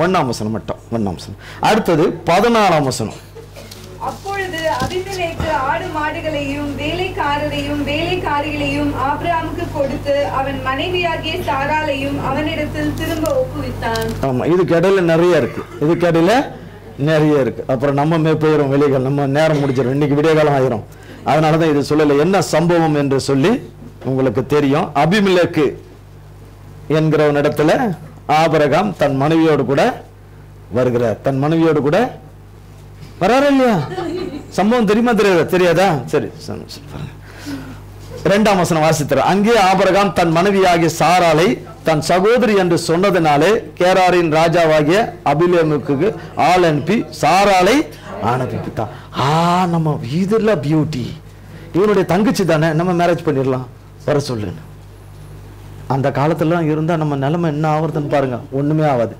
1ஆம் வசனம் மட்டும். 1ஆம் வசனம். அடுத்தது 14ஆம் வசனம். அப்பொழுது அபிமெலேக்கு ஆடு மாடுகளையும் வேலைக்காரரையும் வேலைக்காரிகளையும் ஆபிரகாமுக்கு கொடுத்து அவன் மனைவியாகிய சாராளையும் அவனிடத்தில் திரும்ப ஒப்புவித்தான். ஆமா, இதுக்கு இடையில நிறைய இருக்கு. அப்புறம் நம்ம போயிடும் வெளிகள், நம்ம நேரம் முடிஞ்சிடும், இன்னைக்கு விடிய காலம் ஆயிரும். அதனாலதான் இது சொல்லல. என்ன சம்பவம் என்று சொல்லி உங்களுக்கு தெரியும். அபிமெலேக்கு என்கிறவனிடத்துல ஆபிரகாம் தன் மனைவியோடு கூட வருகிறார். தன் மனைவியோடு கூட வராரு இல்லையா? சம்பவம் தெரியுமா தெரியாதா? சரி, 2ஆம் வசனம் வாசித்தார். அங்கே ஆபிரகாம் தன் மனைவியாகிய சாராளை தன் சகோதரி என்று சொன்னதினாலே கேராரின் ராஜாவாகிய அபிமெலேக்குக்கு ஆள் அனுப்பி சாராளை அனுப்பிவிட்டான். நம்ம இதுல பியூட்டி, இவனுடைய தங்கச்சி தானே, நம்ம மேரேஜ் பண்ணிடலாம், வர சொல்லு. அந்த காலத்துல இருந்தா நம்ம நிலைமை என்ன ஆகுறதுன்னு பாருங்க. ஒண்ணுமே ஆகாது.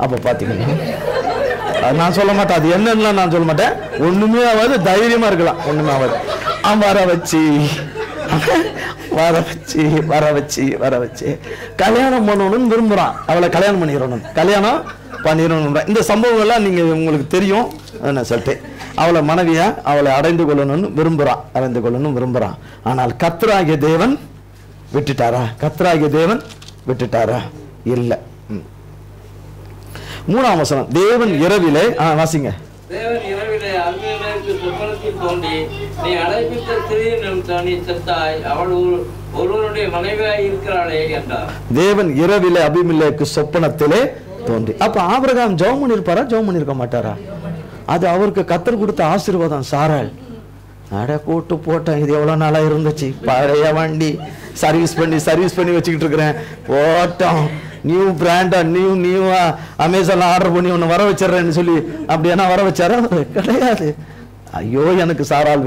அப்ப பாத்தீங்கன்னா நான் சொல்ல மாட்டேன், அது என்னன்னு நான் சொல்ல மாட்டேன். ஒண்ணுமே ஆகாது, தைரியமா இருக்கலாம். ஒண்ணுமே ஆகாது. வர வச்சு கல்யாணம் பண்ணணும்னு விரும்புறான். அவளை கல்யாணம் பண்ணிடணும். இந்த சம்பவம் எல்லாம் நீங்க உங்களுக்கு தெரியும். சொல்லிட்டு அவளை மனைவியா அவளை அடைந்து கொள்ளணும்னு விரும்புறான். ஆனால் கர்த்தராகிய தேவன் விட்டுட்டாரா? இல்ல. 3ஆம் வசனம். தேவன் இரவிலே வாசிங்க. தேவன் இரவிலே அபிமெலேக்கு சொப்பனத்தில் தோன்றி, நீ அழைப்பித்த ஸ்திரீயின் நிமித்தம் நீ செத்தாய், அவள் ஒருவனுடைய மனைவியாய் இருக்கிறாளே என்றார். தேவன் இரவிலே அபிமெலேக்கு சொப்பனத்திலே தோன்றி. அப்ப ஆபிரகாம் ஜெபம் பண்ணிருப்பாரா, ஜெபம் பண்ணிருக்க மாட்டாரா? அது அவருக்கு கர்த்தர் கொடுத்த ஆசீர்வாதம். சாராள் அட கூட்டு போட்டேன், இது எவ்வளவு நாளா இருந்துச்சு, பழைய வண்டி சர்வீஸ் பண்ணி வச்சுக்கிட்டு இருக்கிறேன், போட்டோம், நியூ பிராண்டா நியூவா அமேசான்ல ஆர்டர் பண்ணி ஒன்று வர வச்சிடறேன்னு சொல்லி அப்படின்னா வர வச்சாரா? கிடையாது. ஐயோ எனக்கு சாராள்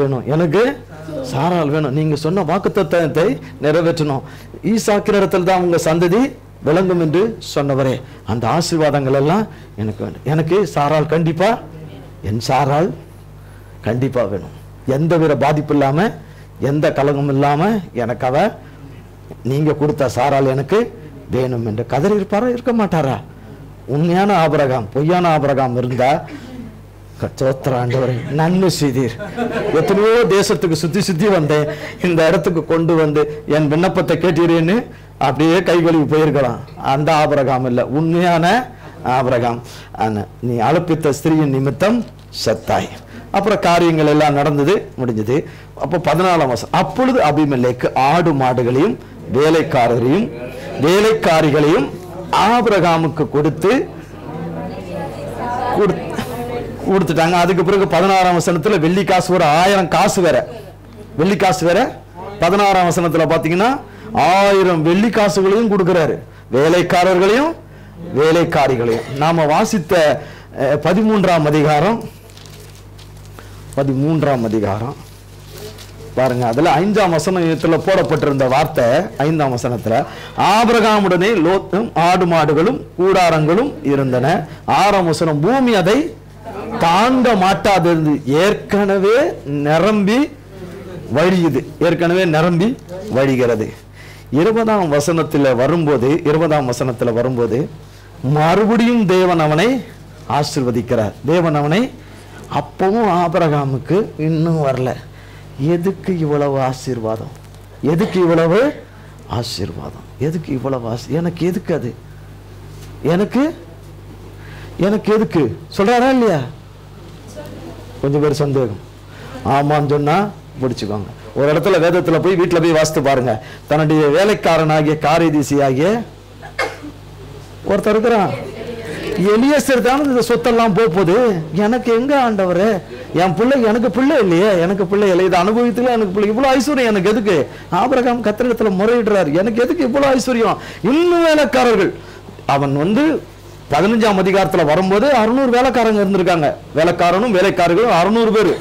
வேணும், நீங்க சொன்ன வாக்குத்தத்தத்தை நிறைவேற்றணும், ஈசாக்கிற இடத்துல தான் உங்க சந்ததி விளங்கும் என்று சொன்னவரே, அந்த ஆசீர்வாதங்கள் எல்லாம் எனக்கு வேண்டும். எனக்கு சாராள் கண்டிப்பா, என் சாராள் கண்டிப்பா வேணும். எந்த வித பாதிப்பு இல்லாம, எந்த கலகம் இல்லாம எனக்கு அவ நீங்க கொடுத்த சாராள் எனக்கு வேணும் என்று கதறி இருப்பாரா? இருக்க மாட்டாரா? உண்மையான ஆபிரகாம், பொய்யான ஆபிரகாம் இருந்தா ஆண்டவரே நன்மை செய்தீர், எத்தனையோ தேசத்துக்கு சுத்தி வந்தேன், இந்த இடத்துக்கு கொண்டு வந்து என் விண்ணப்பத்தை கேட்டீரேன்னு அப்படியே கைகழுவி போயிருக்கலாம். அந்த ஆபிரகாம் இல்ல, உண்மையான ஆபிரகாம். நீ அழைப்பித்த ஸ்திரீயின் நிமித்தம் செத்தாய். அப்புறம் காரியங்கள் எல்லாம் நடந்தது, முடிஞ்சது. அப்போ 14ஆம் வசனம். அப்பொழுது அபிமெலேக்கு ஆடு மாடுகளையும் வேலைக்காரிகளையும் ஆபிரகாமுக்கு கொடுத்துட்டாங்க. அதுக்கு பிறகு 16ஆம் வசனத்துல வெள்ளி காசு ஒரு 1000 காசு வேற, 16ஆம் வசனத்துல பாத்தீங்கன்னா 1000 வெள்ளி காசுகளையும் கொடுக்கிறாரு, வேலைக்காரர்களையும் வேலைக்காரிகளையும். நாம வாசித்த 13ஆம் அதிகாரம் பாருங்க, அதுல 5ஆம் வசனத்துல போடப்பட்டிருந்த வார்த்தை 5ஆம் வசனத்துல ஆபிரகாமுடனே லோத்தும் ஆடு மாடுகளும் கூடாரங்களும் இருந்தன. 6ஆம் வசனம் பூமி அதை தாண்ட மாட்டாதிருந்து ஏற்கனவே நிரம்பி வழிகிறது. 20ஆம் வசனத்துல வரும்போது மறுபடியும் தேவன் அவனை ஆசீர்வதிக்கிறார். தேவன் அவனை அப்பவும் ஆபிரகாமுக்கு இன்னும் வரல. எதுக்கு இவ்வளவு ஆசீர்வாதம்? எனக்கு எதுக்கு அது? எனக்கு எதுக்கு சொல்றாரா இல்லையா? கொஞ்சம் பேர் சந்தேகம். ஆமான்னு சொன்னா பிடிச்சுக்கோங்க. ஒரு இடத்துல வேதத்துல போய் வீட்டுல போய் வாசித்து பாருங்க. தன்னுடைய வேலைக்காரனாகிய காரியதீசி ஆகிய ஒருத்தர் இருக்கிறான். எலியேசர் தான் இந்த சொத்தெல்லாம் போகுது. எனக்கு எங்க ஆண்டவரே, என் பிள்ளை, எனக்கு பிள்ளை இல்லையே, எனக்கு பிள்ளை இல்லை, இது அனுபவித்துல எனக்கு பிள்ளை, இவ்வளவு ஐஸ்வர்யம் எனக்கு எதுக்கு? ஆபிரகாம் கர்த்தரிடத்துல முறையிடுறாரு, எனக்கு எதுக்கு இவ்வளவு ஐஸ்வர்யம்? இன்னும் வேலைக்காரர்கள். அவன் 15ஆம் அதிகாரத்துல வரும்போது 600 வேலைக்காரங்க இருந்திருக்காங்க. வேலைக்காரனும் வேலைக்காரர்களும் 600 பேர்.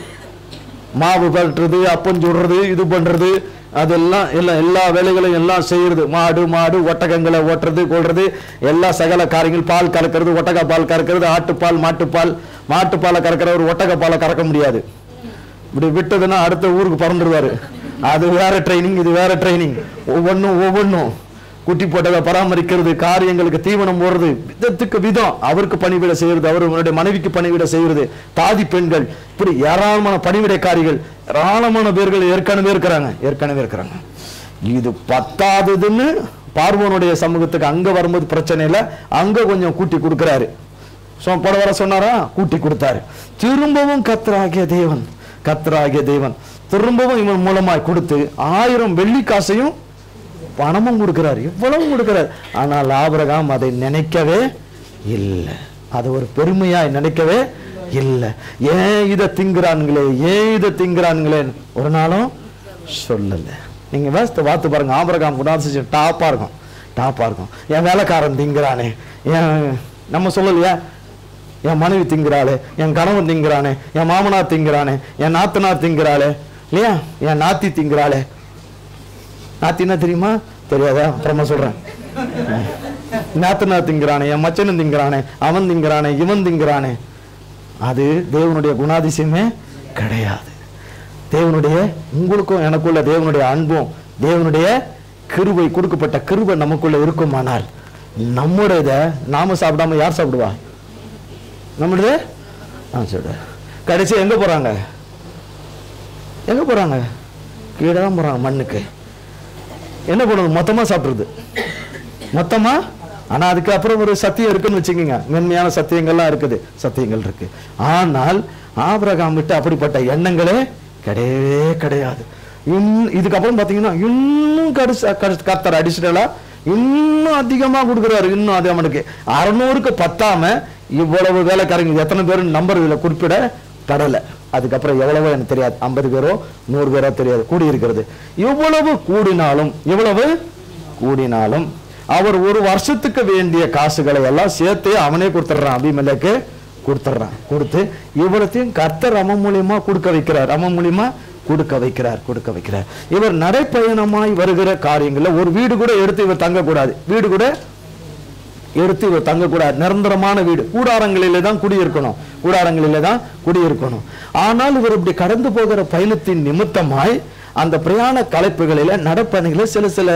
மாவு பரட்டுறது, அப்பம் சுடுறது, இது பண்றது, அதெல்லாம் எல்லா வேலைகளையும் எல்லாம் செய்யறது. மாடு ஒட்டகங்களை ஓட்டுறது, கொள்றது, எல்லா சகல காரியங்கள், பால் கறக்கிறது, ஒட்டக பால் கறக்கிறது, ஆட்டுப்பால், மாட்டுப்பாலை கறக்கிறவர் ஒட்டக பாலை கறக்க முடியாது. இப்படி விட்டதுன்னா அடுத்த ஊருக்கு பறந்துடுவாரு. அது வேற ட்ரைனிங், இது வேற ட்ரைனிங். ஒவ்வொன்றும் குட்டி போட்டதை பராமரிக்கிறது, காரியங்களுக்கு தீவனம் போடுறது, விதத்துக்கு விதம். அவருக்கு பணிவிட செய்யறது, அவருடைய மனைவிக்கு பணிவிட செய்யறது, தாதி பெண்கள், இப்படி ஏராளமான பணிவிடைக்காரிகள், ஏராளமான பேர்கள் ஏற்கனவே இருக்கிறாங்க. இது பத்தாததுன்னு பார்வோனுடைய சமூகத்துக்கு அங்க வரும்போது பிரச்சனை இல்லை, அங்க கொஞ்சம் கூட்டி கொடுக்கிறாரு. போட வர சொன்னாரா, கூட்டி கொடுத்தாரு. திரும்பவும் கர்த்தராகிய தேவன் திரும்பவும் இவன் மூலமாய் கொடுத்து 1000 வெள்ளி காசையும் பணமும் கொடுக்கிறார், இவ்வளவும் கொடுக்கிறார். ஆனால் ஆபிரகாம் அதை நினைக்கவே இல்லை, அது ஒரு பெருமையாய் நினைக்கவே இல்லை. ஏன் இதை திங்கிறான்களே ஒரு நாளும் சொல்லல. நீங்க வாத்து பாருங்க, ஆபிரகாம் குணாதிசயம் டாப்பா இருக்கும். என் வேலைக்காரன் திங்கிறானே, நம்ம சொல்லலையா, என் மனைவி திங்கிறாளே, என் கணவன் திங்கிறானே, என் மாமனார் திங்கிறானே, என் நாத்தனார் திங்கிறாளே இல்லையா, என் நாத்தி திங்கிறாளே. நாத்தினா தெரியுமா? தெரியாதா? அப்புறமா சொல்றேன். நாத்தனார் திங்கிறானே, என் மச்சனும் திங்கிறானே, அவன் திங்கிறானே, இவன் திங்கிறானே. அது தேவனுடைய குணாதிசயமே கிடையாது. உங்களுக்கும் எனக்குள்ள தேவனுடைய அன்பும் தேவனுடைய கிருபை, கொடுக்கப்பட்ட கிருபை நமக்குள்ள இருக்குமானால் நம்முடையத நாம சாப்பிடாம யார் சாப்பிடுவா? நம்முடைய கடைசி எங்க போறாங்க? கீழே தான் போறாங்க, மண்ணுக்கு. என்ன பண்ணுறது? மொத்தமா சாப்பிடுறது, மொத்தமா. ஆனா அதுக்கு அப்புறம் ஒரு சத்தியம் இருக்குன்னு வச்சுக்கோங்க, மென்மையான சத்தியங்கள்லாம் சத்தியங்கள் இருக்கு. ஆனால் ஆபிரகாம் விட்டு அப்படிப்பட்ட எண்ணங்களே கிடையாது. இதுக்கப்புறம் பாத்தீங்கன்னா இன்னும் கர்த்தர் அடிஷனலா இன்னும் அதிகமா கொடுக்குறாரு. இன்னும் அது அவனுக்கு 600க்கு பத்தாம இவ்வளவு வேலைக்காரங்க எத்தனை பேரும் நம்பர் இதுல குறிப்பிடப்படலை. அதுக்கப்புறம் எவ்வளவோ எனக்கு தெரியாது, 50 பேரோ 100 பேரோ தெரியாது, கூடியிருக்கிறது. இவ்வளவு கூடினாலும் அவர் ஒரு வருஷத்துக்கு வேண்டிய காசுகளை எல்லாம் சேர்த்து அவனே கொடுத்துட்றான், அபிமெலேக்கு கொடுத்து இவ்வளத்தையும் கர்த்தர் அவன் மூலியமா கொடுக்க வைக்கிறார். இவர் நடைப்பயணமாய் வருகிற காரியங்கள்ல ஒரு வீடு கூட எடுத்து இவர் தங்கக்கூடாது, நிரந்தரமான வீடு, கூடாரங்களிலே தான் குடியிருக்கணும். ஆனால் இவர் இப்படி கடந்து போகிற பயணத்தின் நிமித்தமாய் அந்த பிரயாண கலைப்புகளில நடப்பணிகள சில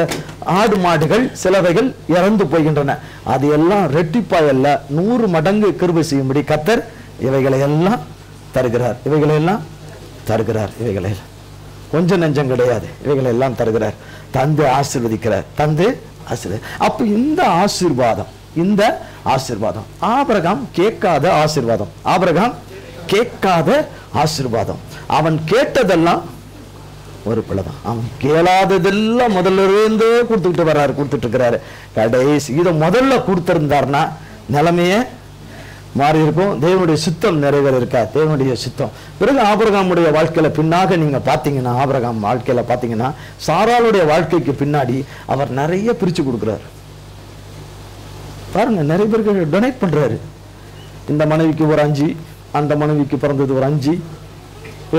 ஆடு மாடுகள் சிலவைகள் இறந்து போகின்றன. அது எல்லாம் ரெட்டிப்பாய் அல்ல 100 மடங்கு கிருபை செய்யும்படி கர்த்தர் இவைகளை எல்லாம் தருகிறார். இவைகளை கொஞ்சம் நெஞ்சம் கிடையாது, இவைகளை எல்லாம் தருகிறார், தந்து ஆசீர்வதிக்கிறார். அப்ப இந்த ஆசீர்வாதம் ஆபிரகாம் கேட்காத ஆசீர்வாதம். அவன் கேட்டதெல்லாம் ஒரு பிள்ளைதான், அவன் கேளாததெல்லாம் முதல்ல இருந்தே கொடுத்துட்டு இருக்கிறாரு. கடைசி இதை முதல்ல கொடுத்திருந்தார்னா நிலைமையே மாறி இருக்கும், தேவனுடைய சித்தம் நிறைவேற இருக்கா, தேவனுடைய சித்தம். பிறகு ஆபிரகாமுடைய வாழ்க்கையில பின்னாக நீங்க பாத்தீங்கன்னா, ஆபிரகாம் வாழ்க்கையில பாத்தீங்கன்னா சாராளுடைய வாழ்க்கைக்கு பின்னாடி அவர் நிறைய பிரிச்சு கொடுக்கிறார். பாருங்க, நிறைய பேருக்கு டொனேட் பண்றாரு. இந்த மனைவிக்கு ஒரு 5, அந்த மனைவிக்கு பிறந்தது ஒரு 5,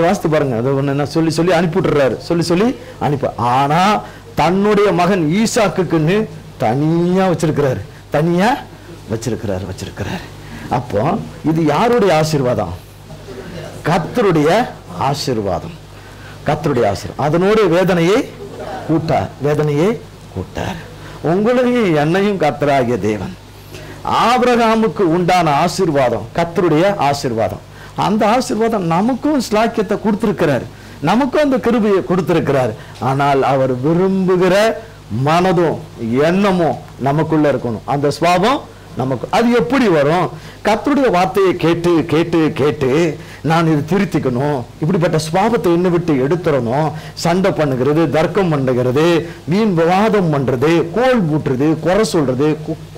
வாசித்து பாருங்க. அது ஒண்ணு சொல்லி அனுப்பிவிட்டுறாரு, சொல்லி அனுப்ப. ஆனா தன்னுடைய மகன் ஈசாக்குன்னு தனியா வச்சிருக்கிறாரு. அப்போ இது யாருடைய ஆசீர்வாதம்? கர்த்தருடைய ஆசீர்வாதம். அதனோட வேதனையை கூட்டார். உங்களையும் என்னையும் கர்த்தராகிய தேவன் ஆபிரகாமுக்கு உண்டான ஆசீர்வாதம், கர்த்தருடைய ஆசீர்வாதம். அந்த ஆசீர்வாதம் நமக்கும் ஸ்லாக்கியத்தை கொடுத்திருக்கிறார், நமக்கும் அந்த கிருபையை கொடுத்திருக்கிறார். ஆனால் அவர் விரும்புகிற மனதும் எண்ணமும் நமக்குள்ள இருக்கணும், அந்த சுபாவம் நமக்கு. அது எப்படி வரும்? கர்த்தருடைய வார்த்தையை கேட்டு கேட்டு கேட்டு நான் இது திருத்திக்கணும், இப்படிப்பட்ட சுபாவத்தை என்ன விட்டு எடுத்துறணும், சண்டை பண்ணுகிறது, தர்க்கம் பண்ணுகிறது, வீண் விவாதம் பண்றது, கோல் பூட்டுறது, குறை சொல்றது,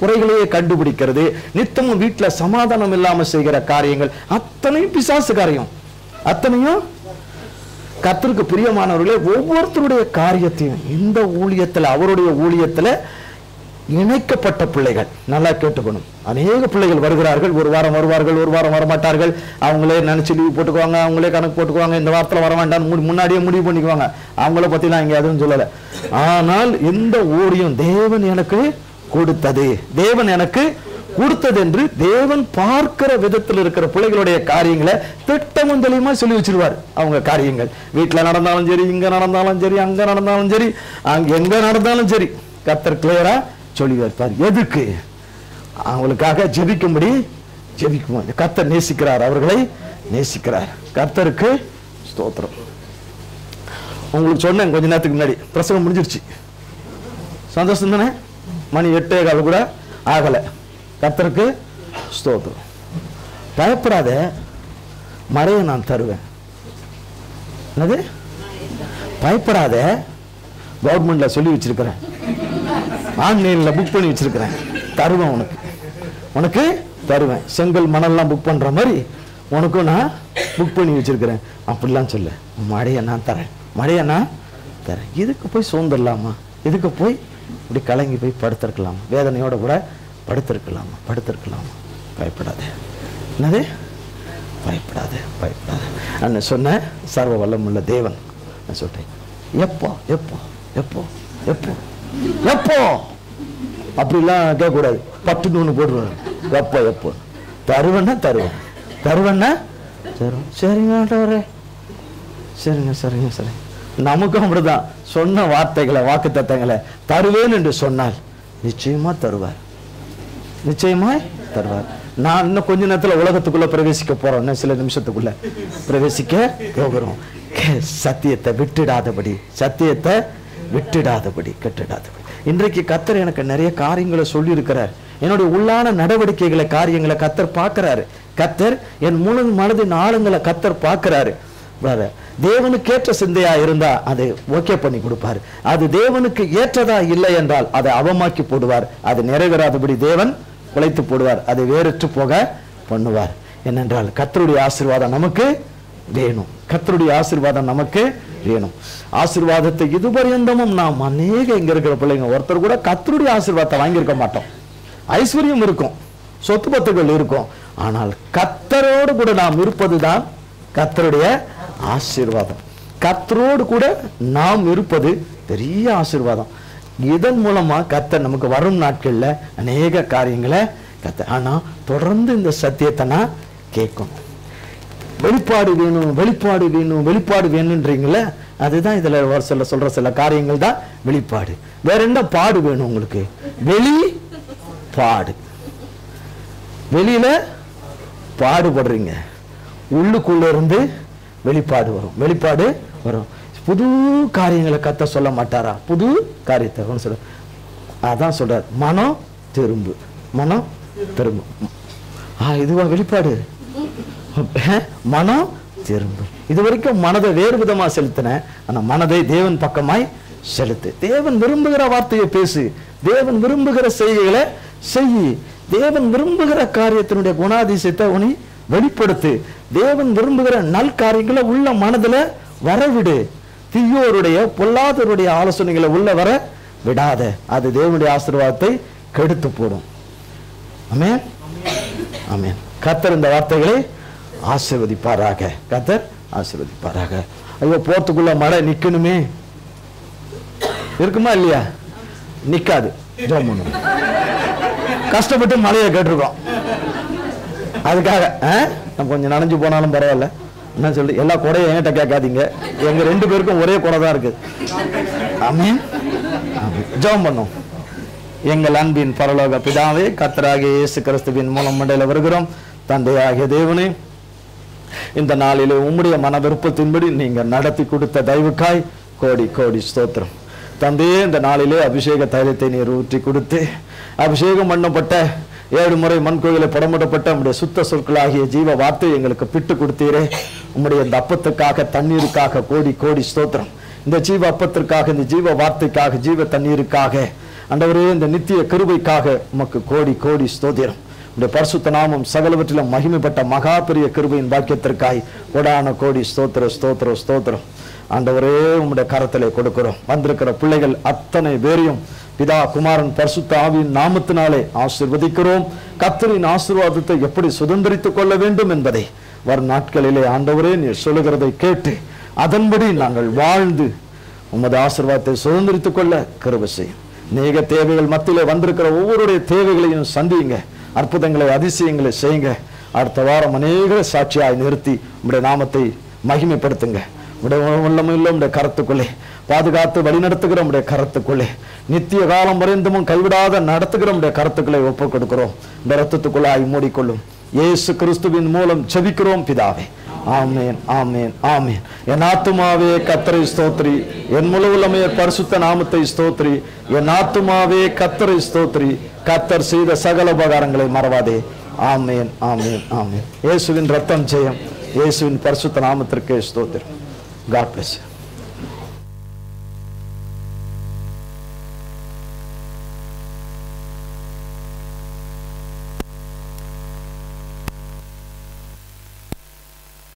குறைகளையே கண்டுபிடிக்கிறது, நித்தமும் வீட்டுல சமாதானம் இல்லாம செய்கிற காரியங்கள் அத்தனையும் பிசாசு காரியம். அத்தனையும் கர்த்தருக்கு பிரியமானவர்களே, ஒவ்வொருத்தருடைய காரியத்தையும் இந்த ஊழியத்துல, அவருடைய ஊழியத்துல இணைக்கப்பட்ட பிள்ளைகள் நல்லா கேட்டுக்கணும். அநேக பிள்ளைகள் வருகிறார்கள், ஒரு வாரம் வருவார்கள், ஒரு வாரம் வரமாட்டார்கள், அவங்களே நினைச்சு லீவ் போட்டுக்குவாங்க, அவங்களே கணக்கு போட்டுக்குவாங்க, இந்த வாரத்தில் வர வேண்டாம்னு முன்னாடியே முடிவு பண்ணிக்குவாங்க. அவங்கள பத்திலாம் இங்க எதுவும் சொல்லலை. ஆனால் இந்த ஊழியம் தேவன் எனக்கு கொடுத்தது, தேவன் எனக்கு கொடுத்தது என்று தேவன் பார்க்கிற விதத்தில் இருக்கிற பிள்ளைகளுடைய காரியங்களை திட்டமும் தெளிவுமா சொல்லி வச்சிருவார். அவங்க காரியங்கள் வீட்டுல நடந்தாலும் சரி, இங்க நடந்தாலும் சரி, அங்க நடந்தாலும் சரி, அங்க எங்க நடந்தாலும் சரி, கர்த்தர் கிளியரா சொல்லி வைப்பார். எதுக்கு? அவங்களுக்காக ஜெபிக்கும்படி ஜெபிக்கும். கர்த்தர் நேசிக்கிறார், அவர்களை நேசிக்கிறார். கர்த்தருக்கு ஸ்தோத்திரம். உங்களுக்கு சொன்னேன் கொஞ்ச நேரத்துக்கு முன்னாடி, பிரசங்கம் முடிஞ்சிருச்சு. சந்தோஷம் தானே? மணி 8:15 கூட ஆகல. கர்த்தருக்கு ஸ்தோத்திரம். பயப்படாத, மழையை நான் தருவேன். என்னது? பயப்படாத, கவர்மெண்ட்ல சொல்லி வச்சிருக்கிறேன், ஆன்லைன்ல புக் பண்ணி வச்சிருக்கிறேன், தருவேன் உனக்கு, உனக்கு தருவேன். செங்கல் மணல்லாம் புக் பண்ற மாதிரி உனக்கும் நான் புக் பண்ணி வச்சிருக்கிறேன். அப்படிலாம் சொல்ல, மழையை நான் தரேன், மழையை நான் தரேன். இதுக்கு போய் சோர்ந்துடலாமா? இதுக்கு போய் இப்படி கலங்கி போய் படுத்திருக்கலாமா? வேதனையோட கூட படுத்திருக்கலாமா? படுத்திருக்கலாமா? பயப்படாத. என்னது? பயப்படாத, பயப்படாத. நான் சொன்ன சர்வ வல்லமுள்ள தேவன் நான் சொல்றேன். எப்போ எப்போ எப்போ எப்போ எப்போ அப்படிலாம் கேட்கக்கூடாது. 10 போடுவேன். எப்போ எப்போ தருவேன்னா தருவேன், தருவேன்னா தருவேன். சரிங்க ஆண்டவரே, சரிங்க சரிங்க சரி. நமக்கும் அப்படிதான். சொன்ன வார்த்தைகளை, வாக்கு தத்தங்களை தருவேன் என்று சொன்னால் நிச்சயமா தருவார், நிச்சயமா தருவார். நான் இன்னும் கொஞ்ச நேரத்தில் உலகத்துக்குள்ள பிரவேசிக்க போறோம், சில நிமிஷத்துக்குள்ள பிரவேசிக்க போகிறோம். சத்தியத்தை விட்டுடாதபடி, சத்தியத்தை விட்டுடாதபடி, கெட்டுடாதபடி. இன்றைக்கு கர்த்தர் எனக்கு நிறைய காரியங்களை சொல்லி இருக்கிறார். என்னுடைய உள்ளான நடவடிக்கைகளை, காரியங்களை கர்த்தர் பார்க்கிறாரு. கர்த்தர் என் முழு மனதின் ஆழங்களை கர்த்தர் பார்க்கிறாரு. தேவனுக்கு ஏற்ற சிந்தையா இருந்தா அதை ஓகே பண்ணி கொடுப்பாரு. அது தேவனுக்கு ஏற்றதா இல்லை என்றால் அதை அவமாக்கி போடுவார். அது நிறைவேறாதபடி தேவன் குலைத்து போடுவார். அதை வேறற்று போக பண்ணுவார். என்னென்றால் கர்த்தருடைய ஆசீர்வாதம் நமக்கு வேணும், கர்த்தருடைய ஆசீர்வாதம் நமக்கு வேணும். ஆசீர்வாதத்தை இதுபரியந்தமும் நாம் அநேக இங்க இருக்கிற பிள்ளைங்க ஒருத்தர் கூட கர்த்தருடைய ஆசீர்வாதத்தை வாங்கியிருக்க மாட்டோம். ஐஸ்வர்யம் இருக்கும், சொத்து பத்துகள் இருக்கும், ஆனால் கர்த்தரோடு கூட நாம் இருப்பதுதான் கர்த்தருடைய ஆசீர்வாதம். கர்த்தரோடு கூட நாம் இருப்பது பெரிய ஆசீர்வாதம். இதன் மூலமா கர்த்தர் நமக்கு வரும் நாட்கள்ல அநேக காரியங்களை கர்த்தர். ஆனா தொடர்ந்து இந்த சத்தியத்தை நான் கேட்கணும். வெளிப்பாடு வேணும், வெளிப்பாடு வேணும், வெளிப்பாடு வேணும்ன்றீங்களே, அதுதான் இதுல சொல்ற சில காரியங்கள் தான் வெளிப்பாடு. வேற என்ன பாடு வேணும் உங்களுக்கு? வெளிப்பாடு. வெளியில பாடுபடுறீங்க, உள்ளுக்குள்ள இருந்து வெளிப்பாடு வரும், வெளிப்பாடு வரும். புது காரியங்களை கர்த்தர் சொல்ல மாட்டாரா? புது காரியத்தை சொல்ல. அதான் சொல்றார், மனம் திரும்பு, மனம் திரும்பு. இதுவா வெளிப்பாடு? மனம் திரும்பு. இது வரைக்கும் மனதை வேறு விதமா செலுத்தின, ஆனா மனதை தேவன் பக்கமாய் செலுத்து. தேவன் விரும்புகிற வார்த்தையை பேசு, தேவன் விரும்புகிற செய்திகளை செய்யி, தேவன் விரும்புகிற காரியத்தினுடைய குணாதிசயத்தை உனி வெளிப்படுத்து. தேவன் விரும்புகிற நல் காரியங்களை உள்ள மனதுல வரவிடு. தீயோருடைய பொல்லாதவருடைய ஆலோசனைகளை உள்ள வர விடாத. அது தேவனுடைய ஆசீர்வாதத்தை கெடுத்து போடும். ஆமென், ஆமென். கர்த்தர் இந்த வார்த்தைகளை ஆசீர்வதிப்பாராக, கர்த்தர் ஆசீர்வதிப்பாராக. ஐயோ, போறதுக்குள்ள மழை நிக்கணுமே, இருக்குமா இல்லையா? நிக்காது. ஜெபம் பண்ணும். கஷ்டப்பட்டு மழையை கேட்டிருக்கோம், அதுக்காக நம்ம கொஞ்சம் நனைஞ்சு போனாலும் பரவாயில்ல. என்ன சொல்லி எல்லா கொடையும் என்கிட்ட கேட்காதீங்க, எங்க 2 பேருக்கும் ஒரே கொடை தான் இருக்கு. ஆமென். ஜெபம் பண்ணும். எங்கள் அன்பின் பரலோக பிதாவே, கர்த்தராகிய இயேசு கிறிஸ்துவின் மூலம் மண்டையில் வருகிறோம். தந்தையாகிய தேவனே, இந்த நாளிலே உம்முடைய மன விருப்பத்தின்படி நீங்க நடத்தி கொடுத்த தயவுக்காய் கோடி கோடி ஸ்தோத்திரம். தந்தையே, இந்த நாளிலே அபிஷேக தைலத்தை நீர் ஊற்றி கொடுத்து அபிஷேகம் பண்ணப்பட்ட 7 முறை மண் கோயிலை படமிடப்பட்ட உம்முடைய சுத்த சொற்களாகிய ஜீவ வார்த்தை எங்களுக்கு பிட்டு கொடுத்தீரே. உம்முடைய இந்த அப்பத்துக்காக, தண்ணீருக்காக கோடி கோடி ஸ்தோத்திரம். இந்த ஜீவ அப்பத்திற்காக, இந்த ஜீவ வார்த்தைக்காக, ஜீவ தண்ணீருக்காக, ஆண்டவரே இந்த நித்திய கிருபைக்காக உமக்கு கோடி கோடி ஸ்தோத்திரம். உடைய பரிசுத்த நாமம் சகலவற்றிலும் மகிமைப்பட்ட மகா பெரிய கிருபையின் பாக்கியத்திற்காய் கோடான கோடி ஸ்தோத்திர ஸ்தோத்திர ஸ்தோத்திரம். ஆண்டவரே உம்முடைய கரத்திலே கொடுக்கிறோம். வந்திருக்கிற பிள்ளைகள் அத்தனை பேரையும் பிதா குமாரன் பரிசுத்த ஆவியின் நாமத்தினாலே ஆசீர்வதிக்கிறோம். கர்த்தரின் ஆசீர்வாதத்தை எப்படி சுதந்திரித்துக் கொள்ள வேண்டும் என்பதை வரும் நாட்களிலே ஆண்டவரே நீர் சொல்லுகிறதை கேட்டு அதன்படி நாங்கள் வாழ்ந்து உமது ஆசீர்வாதத்தை சுதந்திரித்துக் கொள்ள கிருபை செய்யும். அநேக தேவைகள் மத்தியிலே வந்திருக்கிற ஒவ்வொருடைய தேவைகளையும் சந்தியுங்க. அற்புதங்களை, அதிசயங்களை செய்யுங்க. அடுத்த வாரம் அநேக சாட்சியாய் நிறுத்தி உம்முடைய நாமத்தை மகிமைப்படுத்துங்க. உடைய கரத்துக்குள்ளே பாதுகாத்து வழிநடத்துகிற உடைய கரத்துக்குள்ளே, நித்திய காலம் வரைந்தமும் கைவிடாத நடத்துகிற உடைய கரத்துக்களை ஒப்புக் கொடுக்கிறோம். இந்த ரத்தத்துக்குள்ளாய் மூடிக்கொள்ளும் இயேசு கிறிஸ்துவின் மூலம் ஜெபிக்கிறோம் பிதாவே. ஆமேன், ஆமேன், ஆமேன். என் ஆத்துமாவே கர்த்தரை ஸ்தோத்திரி, என் முழு உள்ளமே பரிசுத்த நாமத்தை ஸ்தோத்திரி. என் ஆத்துமாவே கர்த்தரை ஸ்தோத்திரி, கர்த்தர் செய்த சகல உபகாரங்களை மறவாதே. ஆமேன், ஆமேன், ஆமேன். இயேசுவின் ரத்தம் ஜெயம். இயேசுவின் பரிசுத்த நாமத்திற்கு ஸ்தோத்திரம். God bless you.